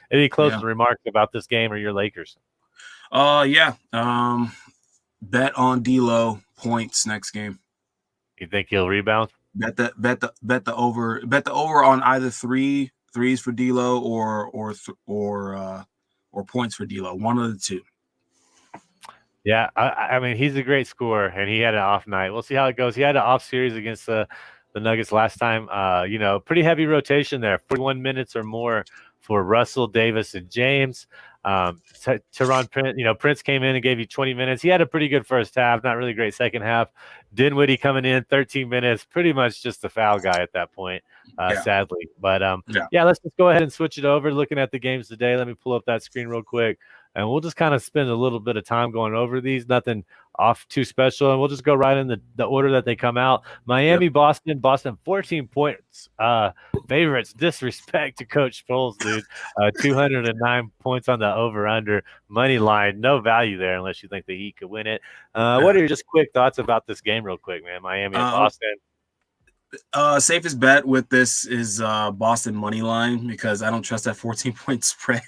Speaker 1: Any closing
Speaker 2: Yeah.
Speaker 1: remarks about this game or your Lakers?
Speaker 2: Yeah. Bet on D'Lo points next game.
Speaker 1: You think he'll rebound?
Speaker 2: Bet the over on either threes for D'Lo or points for D'Lo. One of the two.
Speaker 1: Yeah, I mean he's a great scorer, and he had an off night. We'll see how it goes. He had an off series against the Nuggets last time. Pretty heavy rotation there, 41 minutes or more for Russell, Davis, and James. Teron Prince, Prince came in and gave you 20 minutes. He had a pretty good first half, not really great second half. Dinwiddie coming in 13 minutes, pretty much just a foul guy at that point, sadly. But let's just go ahead and switch it over. Looking at the games today, let me pull up that screen real quick. And we'll just kind of spend a little bit of time going over these. Nothing off too special. And we'll just go right in the order that they come out. Miami, Boston, 14 points. Favorites, disrespect to Coach Foles, dude. 209 points on the over-under. Money line, no value there unless you think the Heat could win it. What are your just quick thoughts about this game real quick, man? Miami and Boston.
Speaker 2: Safest bet with this is Boston money line because I don't trust that 14-point spread.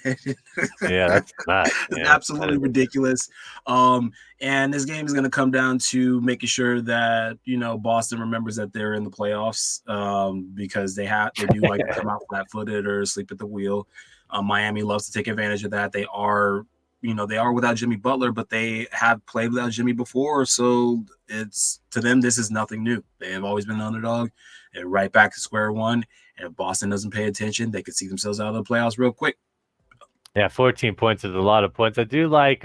Speaker 1: Yeah, that's nuts.
Speaker 2: It's absolutely ridiculous. And this game is going to come down to making sure that Boston remembers that they're in the playoffs because they do like to come out flat-footed or sleep at the wheel. Miami loves to take advantage of that. They are without Jimmy Butler, but they have played without Jimmy before. So to them, this is nothing new. They have always been an underdog. They're right back to square one. And if Boston doesn't pay attention, they could see themselves out of the playoffs real quick.
Speaker 1: Yeah, 14 points is a lot of points. I do like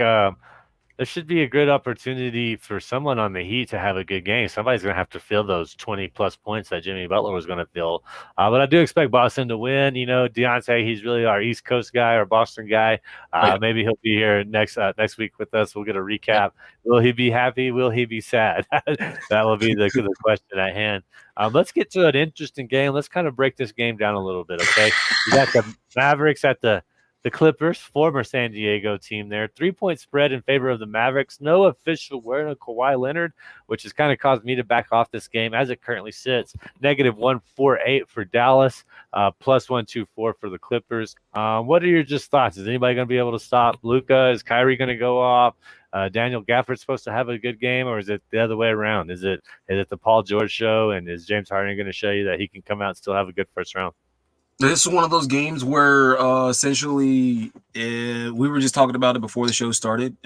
Speaker 1: there should be a good opportunity for someone on the Heat to have a good game. Somebody's going to have to fill those 20-plus points that Jimmy Butler was going to fill. But I do expect Boston to win. Deontay, he's really our East Coast guy, our Boston guy. Maybe he'll be here next week with us. We'll get a recap. Will he be happy? Will he be sad? That will be the question at hand. Let's get to an interesting game. Let's kind of break this game down a little bit, okay? You got the Mavericks at the Clippers, former San Diego team there. 3-point spread in favor of the Mavericks. No official word on Kawhi Leonard, which has kind of caused me to back off this game as it currently sits. -148 for Dallas, +124 for the Clippers. What are your just thoughts? Is anybody going to be able to stop Luka? Is Kyrie going to go off? Daniel Gafford's supposed to have a good game, or is it the other way around? Is it the Paul George show, and is James Harden going to show you that he can come out and still have a good first round?
Speaker 2: This is one of those games where essentially we were just talking about it before the show started.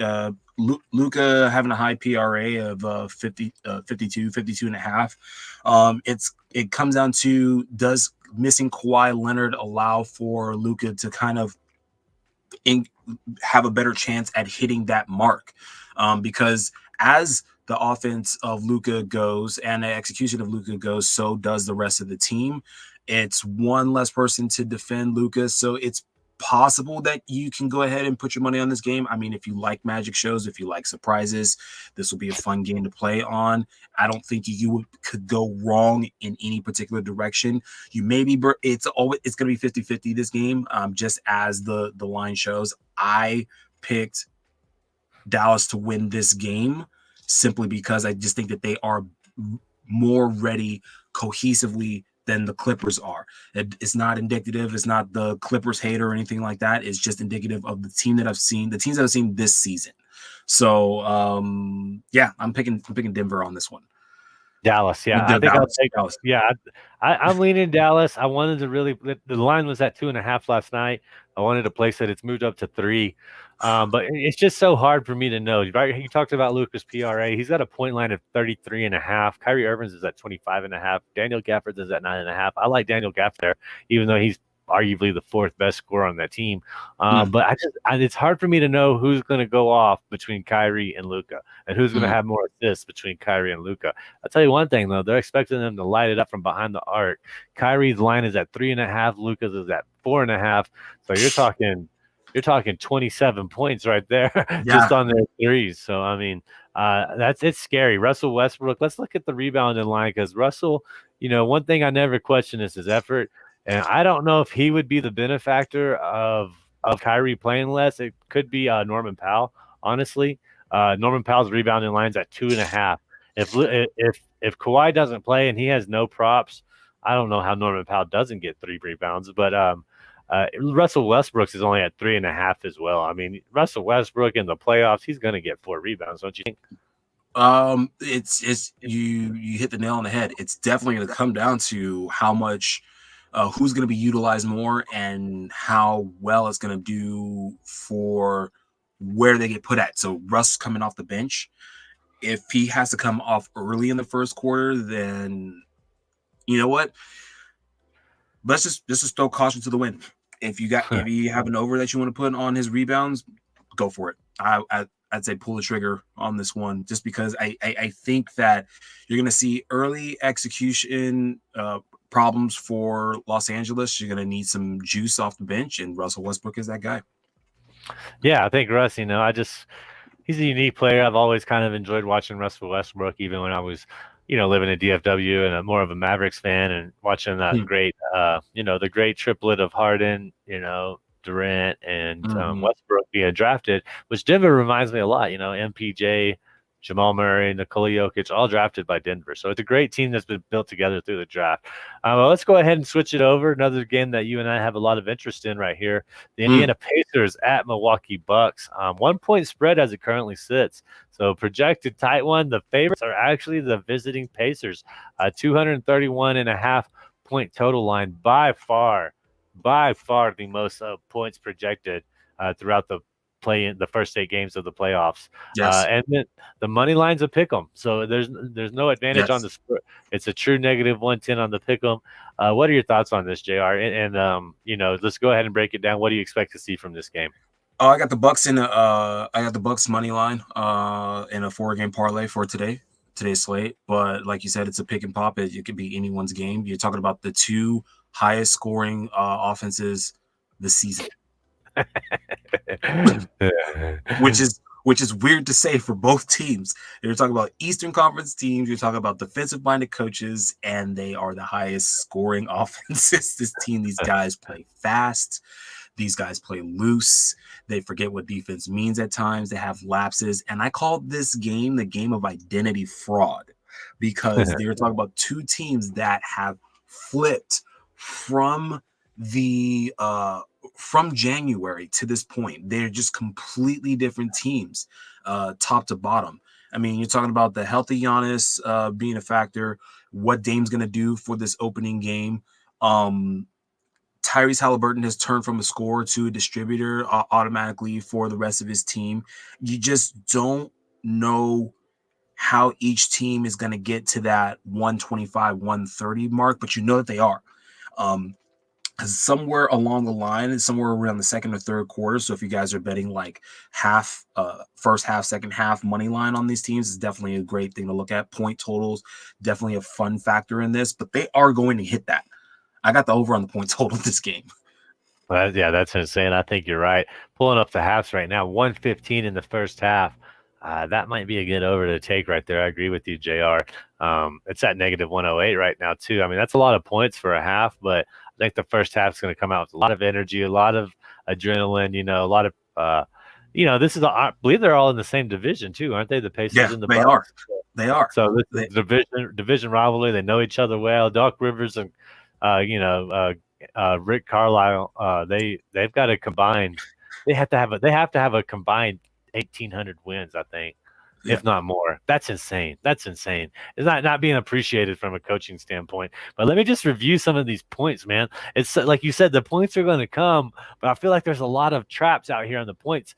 Speaker 2: Luka having a high PRA of 52 and a half. It's it comes down to, does missing Kawhi Leonard allow for Luka to kind of have a better chance at hitting that mark? Because as the offense of Luka goes and the execution of Luka goes, so does the rest of the team. It's one less person to defend Luka, so it's possible that you can go ahead and put your money on this game. I mean, if you like magic shows, if you like surprises, this will be a fun game to play on. I don't think you could go wrong in any particular direction. You maybe it's going to be 50-50 this game, just as the line shows. I picked Dallas to win this game simply because I just think that they are more ready cohesively than the Clippers are. It's not indicative. It's not the Clippers hater or anything like that. It's just indicative of the teams that I've seen this season. So yeah, I'm picking Denver on this one.
Speaker 1: Dallas, yeah, I think I'll take Dallas. Yeah, I'm leaning Dallas. I wanted to really. The line was at 2.5 last night. I wanted to place it. It's moved up to 3, but it's just so hard for me to know. You talked about Luka's PRA. He's got a point line of 33.5. Kyrie Irving's is at 25.5. Daniel Gafford is at 9.5. I like Daniel Gafford there, even though he's arguably the 4th best scorer on that team. But it's hard for me to know who's going to go off between Kyrie and Luka, and who's going to have more assists between Kyrie and Luka. I'll tell you one thing though, they're expecting them to light it up from behind the arc. Kyrie's line is at 3.5, Luka's is at 4.5. So you're talking 27 points right there just on their threes. So I mean, it's scary. Russell Westbrook. Let's look at the rebounding line, because Russell, one thing I never question is his effort. And I don't know if he would be the benefactor of Kyrie playing less. It could be Norman Powell, honestly. Norman Powell's rebounding line's at 2.5. If Kawhi doesn't play and he has no props, I don't know how Norman Powell doesn't get 3 rebounds. But Russell Westbrook is only at 3.5 as well. I mean, Russell Westbrook in the playoffs, he's going to get 4 rebounds, don't you think?
Speaker 2: It's you hit the nail on the head. It's definitely going to come down to how much. Who's going to be utilized more and how well it's going to do for where they get put at. So Russ coming off the bench, if he has to come off early in the first quarter, then you know what? Let's just throw caution to the wind. If you have an over that you want to put on his rebounds, go for it. I'd say pull the trigger on this one, just because I think that you're going to see early execution problems for Los Angeles. You're going to need some juice off the bench, and Russell Westbrook is that guy.
Speaker 1: Yeah, I think Russ, he's a unique player. I've always kind of enjoyed watching Russell Westbrook, even when I was, living in DFW and more of a Mavericks fan, and watching that great, the great triplet of Harden, Durant and Westbrook being drafted, which Denver reminds me a lot. MPJ, Jamal Murray, Nikola Jokic, all drafted by Denver. So it's a great team that's been built together through the draft. Well, let's go ahead and switch it over. Another game that you and I have a lot of interest in right here. The Indiana Pacers at Milwaukee Bucks. 1-point spread as it currently sits. So projected tight one. The favorites are actually the visiting Pacers. 231.5 point total line, by far the most points projected throughout the first 8 games of the playoffs.
Speaker 2: Yes.
Speaker 1: And then the money line's a pick 'em. So there's no advantage on the spread. It's a true negative 110 on the pick 'em. What are your thoughts on this, JR? And let's go ahead and break it down. What do you expect to see from this game?
Speaker 2: I got the Bucks money line in a 4-game parlay for today's slate. But like you said, it's a pick and pop. It could be anyone's game. You're talking about the 2 highest scoring offenses this season. which is weird to say for both teams. You're talking about Eastern Conference teams, you're talking about defensive-minded coaches, and they are the highest scoring offenses. These guys play fast. These guys play loose. They forget what defense means at times. They have lapses. And I call this game the game of identity fraud, because they were talking about 2 teams that have flipped from January to this point. They're just completely different teams, top to bottom. I mean, you're talking about the healthy Giannis being a factor, what Dame's going to do for this opening game. Tyrese Halliburton has turned from a scorer to a distributor automatically for the rest of his team. You just don't know how each team is going to get to that 125, 130 mark, but you know that they are. Somewhere along the line, somewhere around the second or third quarter. So if you guys are betting like half, first half, second half money line on these teams, is definitely a great thing to look at. Point totals, definitely a fun factor in this, but they are going to hit that. I got the over on the point total of this game.
Speaker 1: Yeah, that's insane. I think you're right. Pulling up the halves right now, 115 in the first half. That might be a good over to take right there. I agree with you, JR. It's at negative 108 right now, too. I mean, that's a lot of points for a half, but I think the first half is going to come out with a lot of energy, a lot of adrenaline, a lot of, I believe they're all in the same division, too, aren't they? The Pacers
Speaker 2: Yeah,
Speaker 1: and the
Speaker 2: they
Speaker 1: Bucks.
Speaker 2: are. They are.
Speaker 1: So this is division rivalry. They know each other well. Doc Rivers and uh, you know Rick Carlisle. They've got a combined. They have to have a combined 1,800 wins. I think,
Speaker 2: Yeah.
Speaker 1: if not more. That's insane. That's insane. It's not being appreciated from a coaching standpoint. But let me just review some of these points, man. It's like you said, the points are going to come, but I feel like there's a lot of traps out here on the points.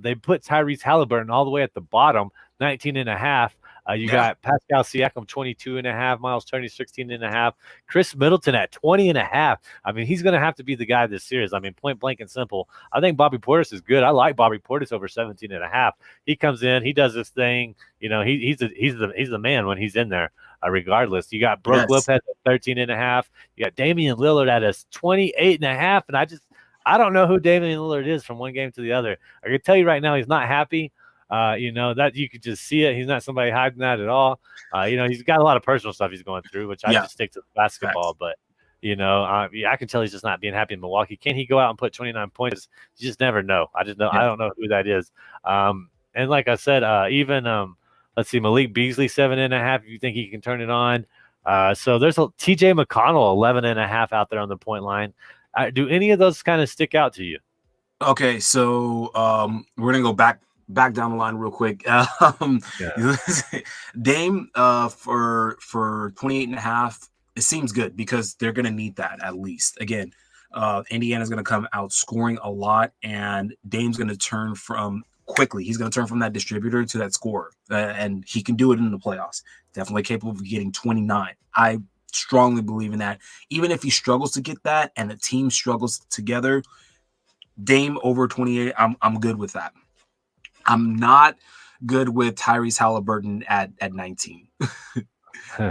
Speaker 1: They put Tyrese Halliburton all the way at the bottom, 19.5. You got Pascal Siakam, 22.5, Miles Turner, 16.5, Chris Middleton at 20.5. I mean, he's going to have to be the guy this series. I mean, point blank and simple. I think Bobby Portis is good. I like Bobby Portis over 17.5. He comes in, he does this thing. He's the man when he's in there. Regardless, you got Brook Lopez at 13.5. You got Damian Lillard at a 28.5, and I don't know who Damian Lillard is from one game to the other. I can tell you right now, he's not happy. That you could just see it. He's not somebody hiding that at all. He's got a lot of personal stuff he's going through, which I just stick to basketball. But I can tell he's just not being happy in Milwaukee. Can he go out and put 29 points? You just never know. I don't know who that is. And like I said, let's see, Malik Beasley 7.5. If you think he can turn it on. So there's a TJ McConnell 11.5 out there on the point line. Do any of those kind of stick out to you?
Speaker 2: Okay, so we're gonna go back down the line real quick. Dame for 28.5, it seems good because they're gonna need that at least. Again, Indiana's gonna come out scoring a lot, and Dame's gonna turn from quickly. He's gonna turn from that distributor to that scorer, and he can do it in the playoffs. Definitely capable of getting 29. I strongly believe in that. Even if he struggles to get that, and the team struggles together, Dame over 28, I'm good with that. I'm not good with Tyrese Halliburton at 19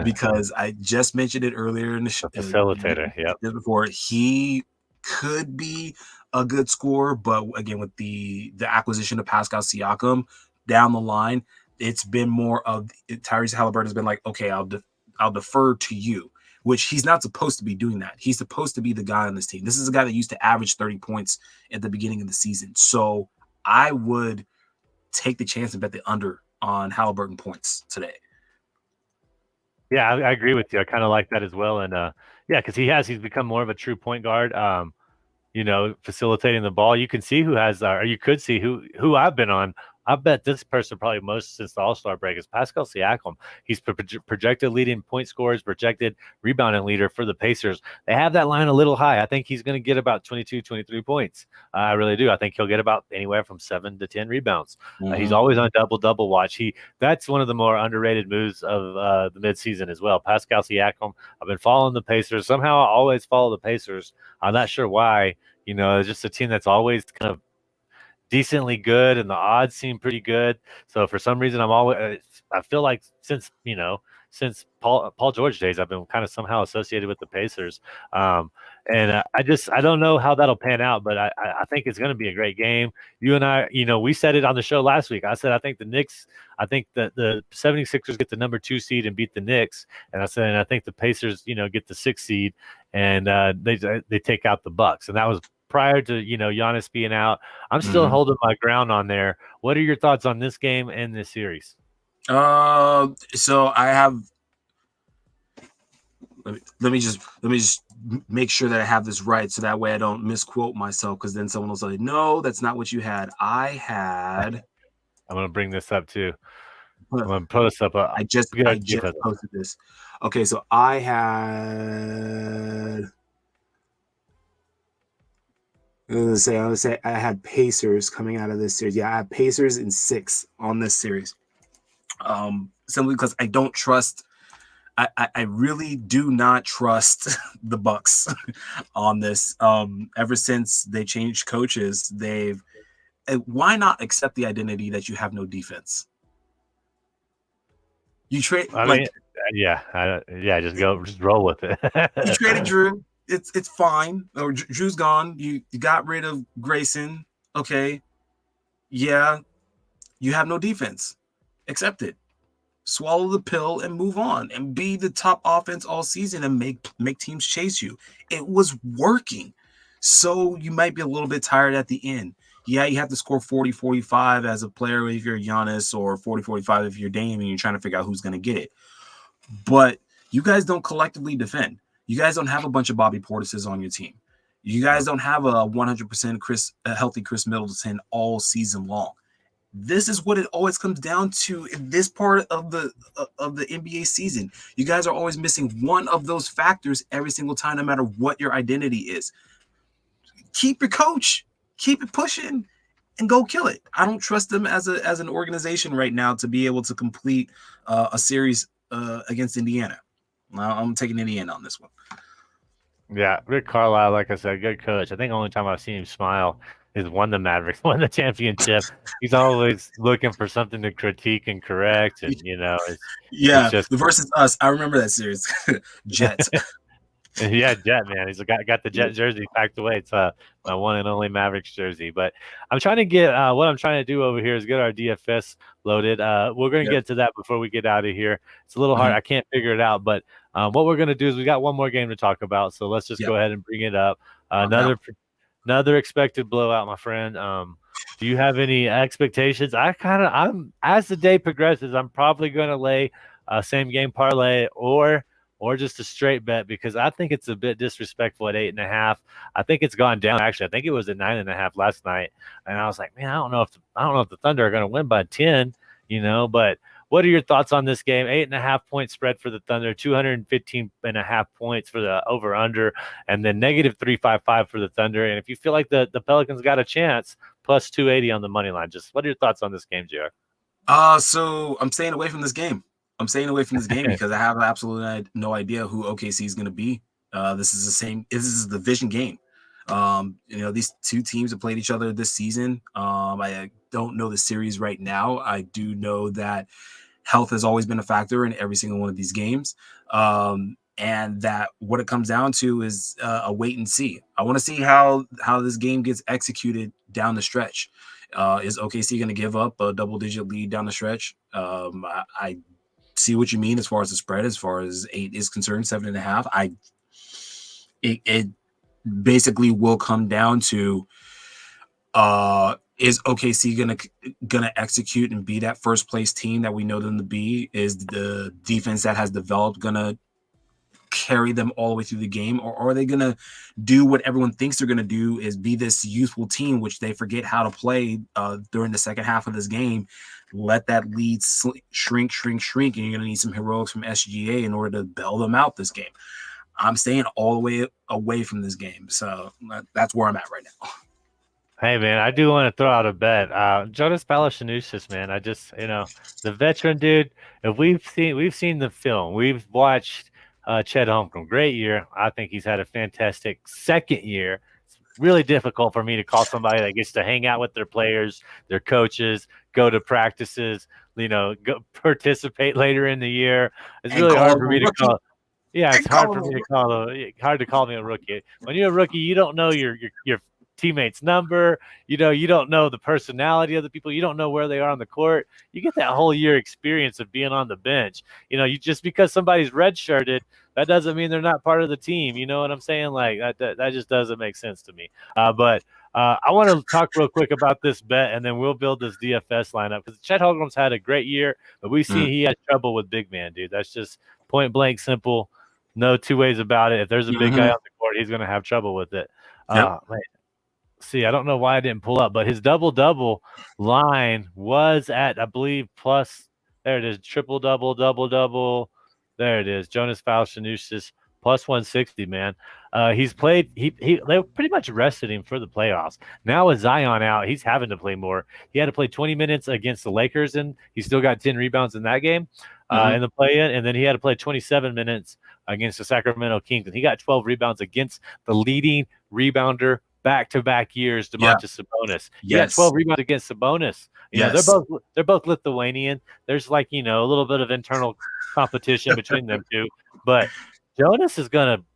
Speaker 2: because I just mentioned it earlier in the show.
Speaker 1: Facilitator,
Speaker 2: before, he could be a good scorer, but again, with the acquisition of Pascal Siakam down the line, it's been more of Tyrese Halliburton has been like, okay, I'll defer to you, which he's not supposed to be doing that. He's supposed to be the guy on this team. This is a guy that used to average 30 points at the beginning of the season. So I would take the chance and bet the under on Halliburton points today.
Speaker 1: Yeah, I agree with you. I kind of like that as well. And because he's become more of a true point guard. Facilitating the ball. You can see who has, or you could see who I've been on. I bet this person probably most since the All-Star break is Pascal Siakam. He's projected leading point scorers, projected rebounding leader for the Pacers. They have that line a little high. I think he's going to get about 22, 23 points. I really do. I think he'll get about anywhere from 7 to 10 rebounds. He's always on double watch. That's one of the more underrated moves of the midseason as well. Pascal Siakam. I've been following the Pacers. Somehow I always follow the Pacers. I'm not sure why. It's just a team that's always kind of decently good, and the odds seem pretty good. So for some reason, I feel like since Paul George days, I've been kind of somehow associated with the Pacers. And I don't know how that'll pan out, but I think it's going to be a great game. You and I, we said it on the show last week. I said I think that the 76ers get the number 2 seed and beat the Knicks, and I think the Pacers, get the 6th seed and they take out the Bucks, and that was prior to Giannis being out. I'm still holding my ground on there. What are your thoughts on this game and this series?
Speaker 2: So I have. Let me just make sure that I have this right, so that way I don't misquote myself, because then someone will say, "No, that's not what you had." I had.
Speaker 1: I'm gonna bring this up too. I'm gonna put this up.
Speaker 2: I just posted this. Okay, so I had. I'm gonna say I had Pacers coming out of this series. Yeah, I had Pacers in 6 on this series. Simply because I don't trust. I really do not trust the Bucks on this. Ever since they changed coaches, they've why not accept the identity that you have no defense? You trade
Speaker 1: I
Speaker 2: like
Speaker 1: mean, yeah, just roll with it.
Speaker 2: you traded Drew. It's fine. Or Drew's gone. You got rid of Grayson. Okay, yeah, you have no defense. Accept it. Swallow the pill and move on and be the top offense all season and make teams chase you. It was working. So you might be a little bit tired at the end. Yeah, you have to score 40, 45 as a player if you're Giannis, or 40, 45 if you're Dame, and you're trying to figure out who's going to get it. But you guys don't collectively defend. You guys don't have a bunch of Bobby Portises on your team. You guys don't have a 100% healthy Chris Middleton all season long. This is what it always comes down to in this part of the NBA season. You guys are always missing one of those factors every single time, no matter what your identity is. Keep your coach, keep it pushing, and go kill it. I don't trust them as an organization right now to be able to complete a series against Indiana. I'm taking Indiana on this one.
Speaker 1: Yeah, Rick Carlisle, like I said, good coach. I think the only time I've seen him smile is when the Mavericks won the championship. He's always looking for something to critique and correct, and it's
Speaker 2: Yeah,
Speaker 1: just
Speaker 2: the versus us. I remember that series. Jets.
Speaker 1: yeah, Jet man. He's got the Jet jersey packed away. It's my one and only Mavericks jersey. But I'm trying to get what I'm trying to do over here is get our DFS loaded. We're gonna
Speaker 2: Yep.
Speaker 1: get to that before we get out of here. It's a little hard.
Speaker 2: Mhm.
Speaker 1: I can't figure it out. But what we're gonna do is we got one more game to talk about. So let's just
Speaker 2: Yep.
Speaker 1: go ahead and bring it up.
Speaker 2: I'm down.
Speaker 1: Another expected blowout, my friend. Do you have any expectations? I'm as the day progresses, I'm probably gonna lay a same game parlay or just a straight bet because I think it's a bit disrespectful at 8.5. I think it's gone down. Actually, I think it was at 9.5 last night, and I was like, man, I don't know if the Thunder are going to win by 10, But what are your thoughts on this game? 8.5 point spread for the Thunder, 215.5 points for the over under, and then negative 355 for the Thunder. And if you feel like the Pelicans got a chance, plus 280 on the money line. Just what are your thoughts on this game, JR?
Speaker 2: So I'm staying away from this game. I'm staying away from this game because I have absolutely no idea who OKC is going to be. This is the division game. These two teams have played each other this season. I don't know the series right now. I do know that health has always been a factor in every single one of these games. And that what it comes down to is a wait and see. I want to see how this game gets executed down the stretch. Is OKC going to give up a double-digit lead down the stretch? I see what you mean as far as the spread, as far as 8 is concerned, 7.5. It basically will come down to is OKC gonna execute and be that first place team that we know them to be? Is the defense that has developed gonna carry them all the way through the game, or are they gonna do what everyone thinks they're gonna do, is be this youthful team which they forget how to play during the second half of this game, let that lead shrink, and you're gonna need some heroics from SGA in order to bail them out this game. I'm staying all the way away from this game, so that's where I'm at right now.
Speaker 1: Hey man, I do want to throw out a bet. Jonas Valanciunas, man. I just, the veteran dude. If we've seen the film, we've watched Chet Holmgren. Great year. I think he's had a fantastic second year. It's really difficult for me to call somebody that gets to hang out with their players, their coaches, go to practices, go participate later in the year. It's
Speaker 2: And
Speaker 1: really
Speaker 2: call
Speaker 1: hard
Speaker 2: him
Speaker 1: for
Speaker 2: a
Speaker 1: me to
Speaker 2: rookie.
Speaker 1: call. Yeah, it's
Speaker 2: And call
Speaker 1: hard
Speaker 2: him
Speaker 1: for
Speaker 2: a
Speaker 1: me to
Speaker 2: rookie.
Speaker 1: hard to call me a rookie. When you're a rookie, you don't know your teammate's number. You don't know the personality of the people. You don't know where they are on the court. You get that whole year experience of being on the bench. You just because somebody's redshirted, that doesn't mean they're not part of the team. You know what I'm saying? Like that just doesn't make sense to me. But I want to talk real quick about this bet, and then we'll build this DFS lineup because Chet Holmgren's had a great year, but we've seen he had trouble with big man, dude. That's just point blank simple. No two ways about it. If there's a big guy on the court, he's going to have trouble with it.
Speaker 2: Yep.
Speaker 1: See, I don't know why I didn't pull up, but his double-double line was at, I believe, plus – there it is, triple-double, double-double. There it is, Jonas Valanciunas plus 160, man. He's played. They pretty much rested him for the playoffs. Now with Zion out, he's having to play more. He had to play 20 minutes against the Lakers, and he still got 10 rebounds in that game
Speaker 2: Mhm.
Speaker 1: in the play-in. And then he had to play 27 minutes against the Sacramento Kings, and he got 12 rebounds against the leading rebounder back-to-back years,
Speaker 2: Yeah.
Speaker 1: Domantas Sabonis. He got
Speaker 2: Yes.
Speaker 1: 12 rebounds against Sabonis.
Speaker 2: Yes.
Speaker 1: They're both Lithuanian. There's like a little bit of internal competition between them two, but Jonas is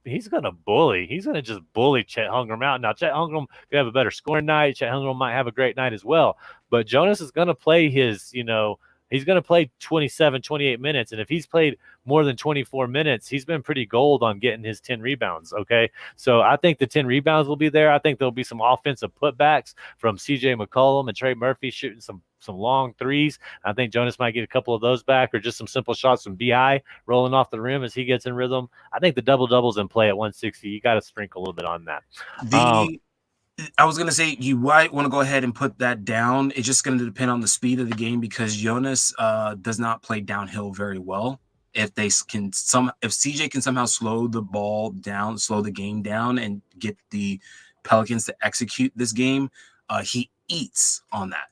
Speaker 1: he's gonna bully. He's gonna just bully Chet Holmgren out. Now Chet Holmgren could have a better scoring night. Chet Holmgren might have a great night as well. But Jonas is gonna play he's gonna play 27, 28 minutes. And if he's played more than 24 minutes, he's been pretty gold on getting his 10 rebounds. Okay. So I think the 10 rebounds will be there. I think there'll be some offensive putbacks from CJ McCollum and Trey Murphy shooting some long threes. I think Jonas might get a couple of those back, or just some simple shots from BI rolling off the rim as he gets in rhythm. I think the double-double's in play at 160. You got to sprinkle a little bit on that.
Speaker 2: I was gonna say you might want to go ahead and put that down. It's just going to depend on the speed of the game because Jonas does not play downhill very well. If CJ can somehow slow the ball down, slow the game down, and get the Pelicans to execute this game, he eats on that.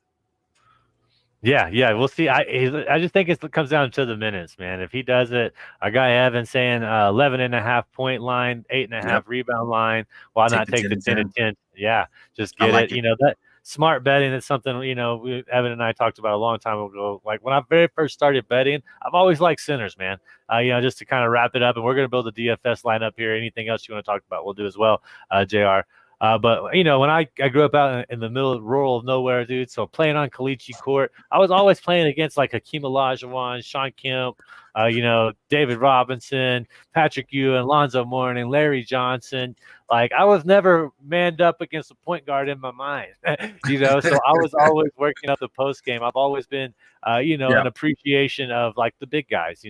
Speaker 1: Yeah, we'll see. I just think it comes down to the minutes, man. If he does it, our guy Evan saying 11.5 point line, 8.5 rebound line. Why not take the 10 and 10? Yeah, just get it. That smart betting is something Evan and I talked about a long time ago. Like when I very first started betting, I've always liked centers, man. Just to kind of wrap it up, and we're gonna build a DFS lineup here. Anything else you want to talk about, we'll do as well, Jr. But when I grew up out in the middle of rural nowhere, dude, so playing on Caliche Court, I was always playing against like Hakeem Olajuwon, Sean Kemp, David Robinson, Patrick Ewing, Lonzo Mourning, Larry Johnson. Like I was never manned up against a point guard in my mind, so I was always working up the post game. I've always been, an appreciation of like the big guys,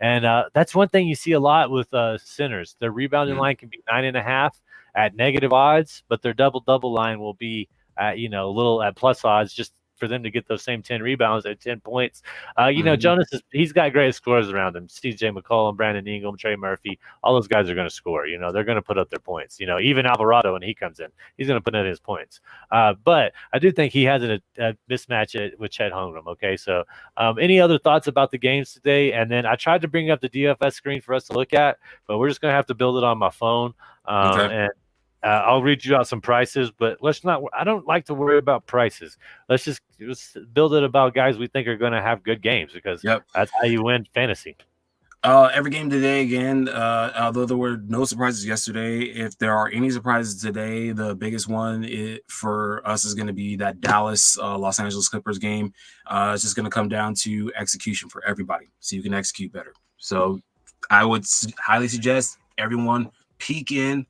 Speaker 1: and that's one thing you see a lot with centers. Their rebounding line can be 9.5 at negative odds, but their double line will be at, a little at plus odds just for them to get those same 10 rebounds at 10 points. Jonas he's got great scorers around him. CJ McCollum, Brandon Ingram, Trey Murphy, all those guys are going to score. They're going to put up their points. Even Alvarado, when he comes in, he's going to put in his points. But I do think he has a mismatch with Chet Holmgren. Okay, so any other thoughts about the games today? And then I tried to bring up the DFS screen for us to look at, but we're just going to have to build it on my phone. And I'll read you out some prices, but I don't like to worry about prices. Let's just build it about guys we think are going to have good games because that's how you win fantasy.
Speaker 2: Every game today, again, although there were no surprises yesterday, if there are any surprises today, the biggest one for us is going to be that Dallas Los Angeles Clippers game. It's just going to come down to execution for everybody, so you can execute better. So I would highly suggest everyone peek in.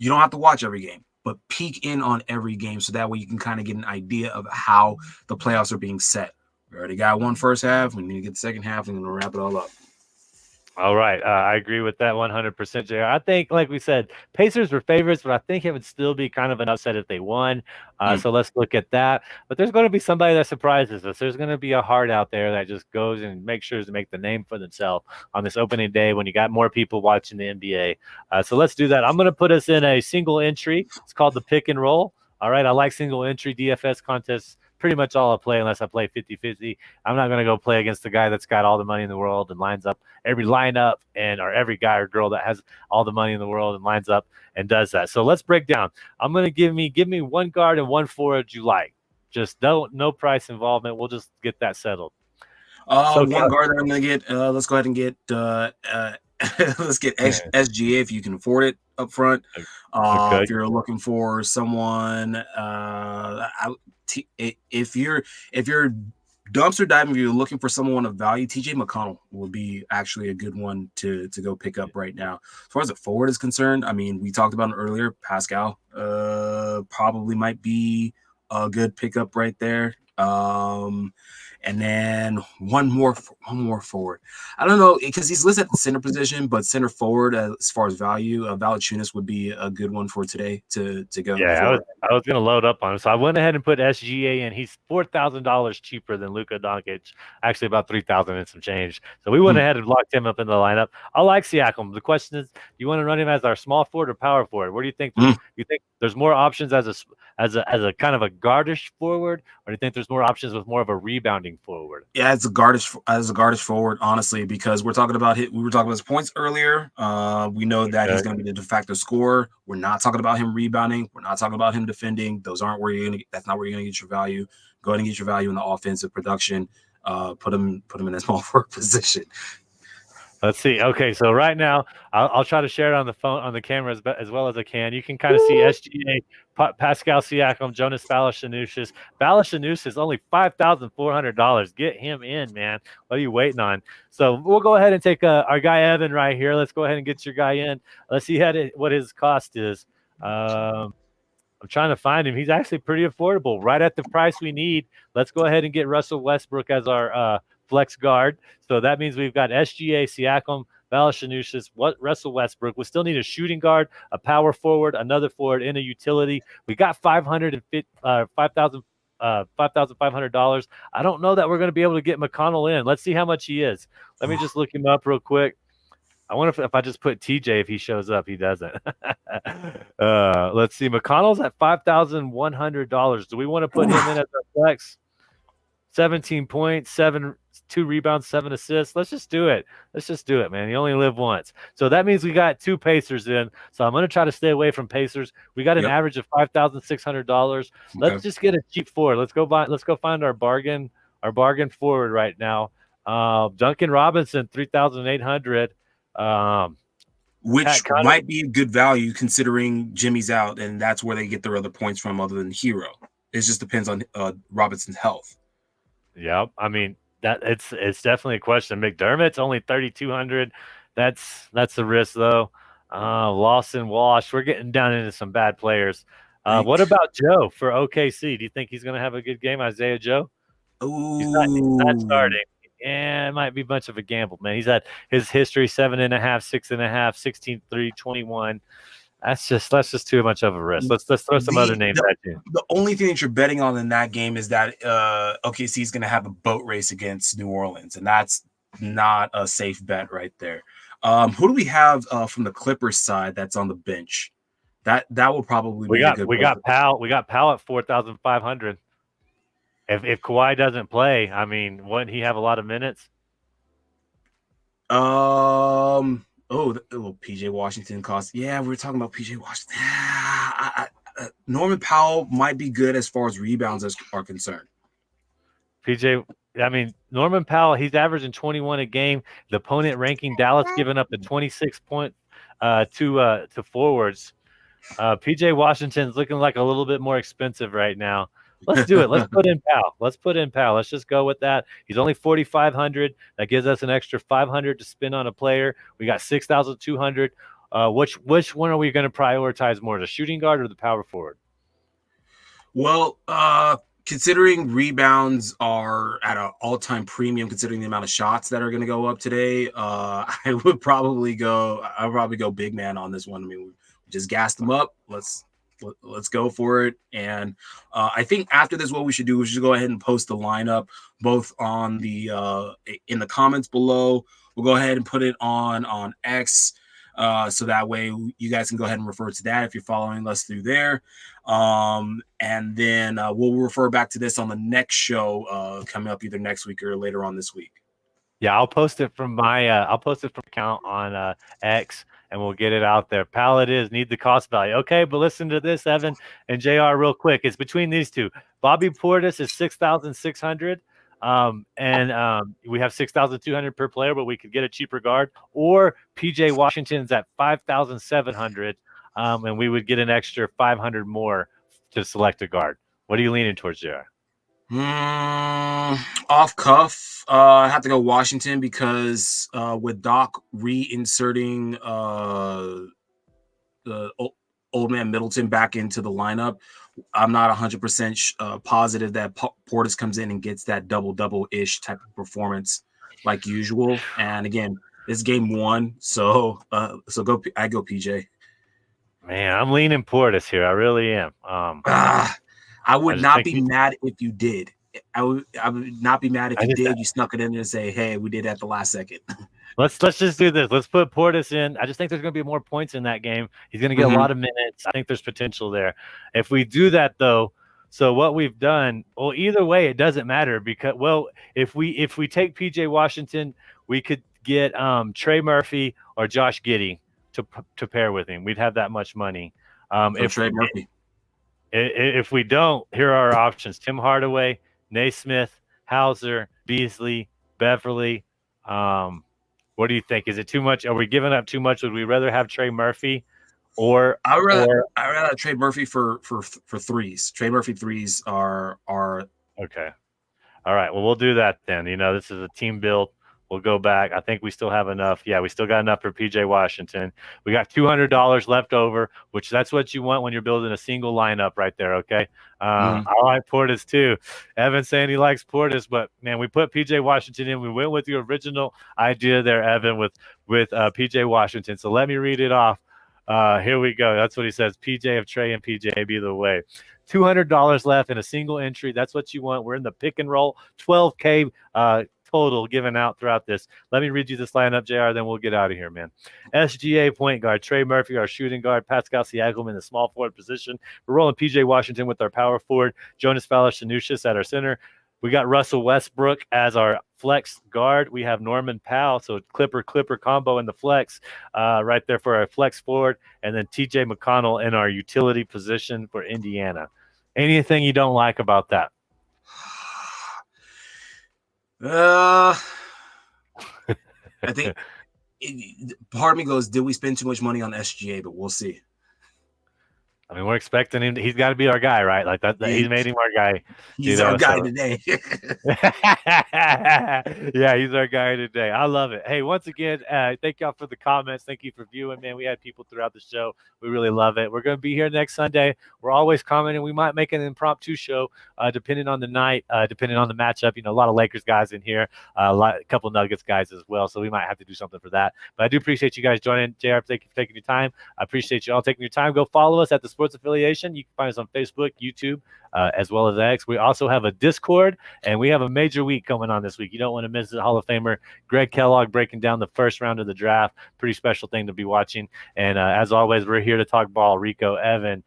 Speaker 2: You don't have to watch every game, but peek in on every game so that way you can kind of get an idea of how the playoffs are being set. We already got one first half. We need to get the second half, and we'll wrap it all up.
Speaker 1: All right. I agree with that 100%, JR. I think, like we said, Pacers were favorites, but I think it would still be kind of an upset if they won. So let's look at that. But there's going to be somebody that surprises us. There's going to be a heart out there that just goes and makes sure to make the name for themselves on this opening day when you got more people watching the NBA. So let's do that. I'm going to put us in a single entry. It's called the pick and roll. All right. I like single entry DFS contests. Pretty much all I play unless I play 50-50. I'm not going to go play against the guy that's got all the money in the world and lines up every lineup or every guy or girl that has all the money in the world and lines up and does that. So let's break down. I'm going to give me one guard and one forward you like. Just no price involvement. We'll just get that settled.
Speaker 2: One guard that I'm going to get, let's go ahead and get let's get SGA if you can afford it up front. If you're looking for someone, if you're dumpster diving, if you're looking for someone of value, TJ McConnell would be actually a good one to go pick up right now. As far as the forward is concerned, I mean, we talked about it earlier. Pascal probably might be a good pickup right there. And then one more forward. I don't know because he's listed at the center position, but center forward as far as value, Valanciunas would be a good one for today to go
Speaker 1: Yeah,
Speaker 2: for.
Speaker 1: I was gonna load up on him, so I went ahead and put SGA in. He's $4,000 cheaper than Luka Doncic, actually about 3,000 and some change. So we went ahead and locked him up in the lineup. I like Siakam. The question is, do you want to run him as our small forward or power forward? Where do you think you think there's more options as a kind of a guardish forward, or do you think there's more options with more of a rebounding forward?
Speaker 2: Yeah, as a guardish forward, honestly, because we were talking about his points earlier. We know that he's going to be the de facto scorer. We're not talking about him rebounding. We're not talking about him defending. Those aren't where that's not where you're going to get your value. Go ahead and get your value in the offensive production. Put him in a small forward position.
Speaker 1: Let's see. Okay, so right now I'll try to share it on the phone, on the camera as well as I can. You can kind of see SGA, Pascal Siakam, Jonas Valanciunas. Valanciunas only $5,400. Get him in, man. What are you waiting on? So we'll go ahead and take our guy Evan right here. Let's go ahead and get your guy in. Let's see what his cost is. I'm trying to find him. He's actually pretty affordable, right at the price we need. Let's go ahead and get Russell Westbrook as our flex guard. So that means we've got SGA, Siakam, Valanciunas, Russell Westbrook. We still need a shooting guard, a power forward, another forward, and a utility. We got $5,500. I don't know that we're going to be able to get McConnell in. Let's see how much he is. Let me just look him up real quick. I wonder if I just put TJ, if he shows up. He doesn't. Let's see. McConnell's at $5,100. Do we want to put him in as a flex? 17 points, 2 rebounds, 7 assists. Let's just do it. Man. You only live once. So that means we got 2 Pacers in. So I'm going to try to stay away from Pacers. We got an average of $5,600. Let's just get a cheap forward. Let's go find our bargain forward right now. Duncan Robinson, 3,800.
Speaker 2: Which might be a good value considering Jimmy's out, and that's where they get their other points from other than Hero. It just depends on Robinson's health.
Speaker 1: Yeah, I mean that it's definitely a question. McDermott's only 3,200. That's a risk though. Lawson, Walsh, we're getting down into some bad players. What about Joe for OKC? Do you think he's going to have a good game, Isaiah Joe? He's not starting. Yeah, it might be much of a gamble, man. He's had his history 7.5, 6.5, 16, 3, 21. That's just too much of a risk. Let's throw some other names at you.
Speaker 2: The only thing that you're betting on in that game is that OKC is going to have a boat race against New Orleans, and that's not a safe bet right there. Who do we have from the Clippers side that's on the bench? That will probably be a good.
Speaker 1: We got Powell at 4,500. If Kawhi doesn't play, I mean, wouldn't he have a lot of minutes?
Speaker 2: PJ Washington cost. Yeah, we were talking about PJ Washington. Norman Powell might be good as far as rebounds are concerned.
Speaker 1: Norman Powell, he's averaging 21 a game. The opponent ranking Dallas giving up the 26 point to forwards. PJ Washington's looking like a little bit more expensive right now. Let's do it. Let's put in Powell. Let's just go with that. He's only 4,500. That gives us an extra 500 to spend on a player. We got 6,200. Which one are we going to prioritize more, the shooting guard or the power forward?
Speaker 2: Well, considering rebounds are at an all-time premium, considering the amount of shots that are going to go up today, I'll probably go big man on this one. I mean, we just gassed them up. Let's go for it. And I think after this, what we should do is just go ahead and post the lineup both on the in the comments below. We'll go ahead and put it on X, so that way you guys can go ahead and refer to that if you're following us through there. And then we'll refer back to this on the next show coming up either next week or later on this week.
Speaker 1: Yeah, I'll post it from my account on X. And we'll get it out there. Powell need the cost value. Okay, but listen to this, Evan and JR, real quick. It's between these two. Bobby Portis is 6,600. And we have 6,200 per player, but we could get a cheaper guard. Or PJ Washington's at 5,700. And we would get an extra 500 more to select a guard. What are you leaning towards, JR?
Speaker 2: Off cuff, I have to go Washington because with Doc reinserting Old Man Middleton back into the lineup, I'm not 100% positive that Portis comes in and gets that double-double-ish type of performance like usual. And again, it's game 1, so I go PJ.
Speaker 1: Man, I'm leaning Portis here. I really am.
Speaker 2: I would not be mad if you did. I would not be mad if you did. You snuck it in there and say, "Hey, we did it at the last second."
Speaker 1: Let's just do this. Let's put Portis in. I just think there's going to be more points in that game. He's going to get a lot of minutes. I think there's potential there. If we do that, though, so what we've done, well, either way, it doesn't matter because, well, if we take PJ Washington, we could get Trey Murphy or Josh Giddey to pair with him. We'd have that much money.
Speaker 2: If Trey Murphy.
Speaker 1: If we don't, here are our options: Tim Hardaway, Naismith, Hauser, Beasley, Beverly. What do you think? Is it too much? Are we giving up too much? Would we rather have Trey Murphy, or
Speaker 2: I'd rather have Trey Murphy for threes. Trey Murphy threes are
Speaker 1: okay. All right. Well, we'll do that then. This is a team build. We'll go back. I think we still have enough. Yeah, we still got enough for PJ Washington. We got $200 left over, which that's what you want when you're building a single lineup right there, okay? I like Portis too. Evan saying he likes Portis, but, man, we put PJ Washington in. We went with the original idea there, Evan, with PJ Washington. So let me read it off. Here we go. That's what he says. PJ of Trey and PJ either way. $200 left in a single entry. That's what you want. We're in the pick and roll. 12K total given out throughout this. Let me read you this lineup, JR, then we'll get out of here, man. SGA point guard, Trey Murphy, our shooting guard, Pascal Siakam in the small forward position. We're rolling PJ Washington with our power forward, Jonas Valanciunas at our center. We got Russell Westbrook as our flex guard. We have Norman Powell, so Clipper combo in the flex right there for our flex forward, and then TJ McConnell in our utility position for Indiana. Anything you don't like about that?
Speaker 2: I think part of me goes, did we spend too much money on SGA? But we'll see.
Speaker 1: I mean, we're expecting him. He's got to be our guy, right? Like that. He's made him our guy.
Speaker 2: He's our guy today.
Speaker 1: Yeah, he's our guy today. I love it. Hey, once again, thank y'all for the comments. Thank you for viewing, man. We had people throughout the show. We really love it. We're going to be here next Sunday. We're always commenting. We might make an impromptu show, depending on the night, depending on the matchup. A lot of Lakers guys in here, a couple Nuggets guys as well. So we might have to do something for that. But I do appreciate you guys joining. JR, thank you for taking your time. I appreciate you all taking your time. Go follow us at the Sports Affiliation. You can find us on Facebook, YouTube, as well as X. We also have a Discord, and we have a major week coming on this week. You don't want to miss it. Hall of Famer Greg Kellogg breaking down the first round of the draft. Pretty special thing to be watching. And as always, we're here to talk ball. Rico, Evan,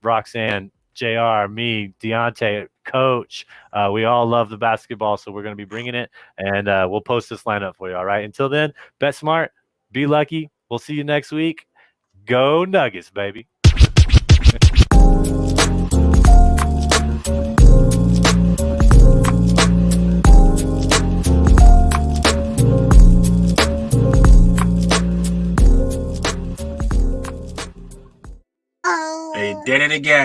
Speaker 1: Roxanne, JR, me, Deontay, Coach. We all love the basketball, so we're going to be bringing it, and we'll post this lineup for you, all right? Until then, bet smart, be lucky. We'll see you next week. Go Nuggets, baby.
Speaker 2: They did it again.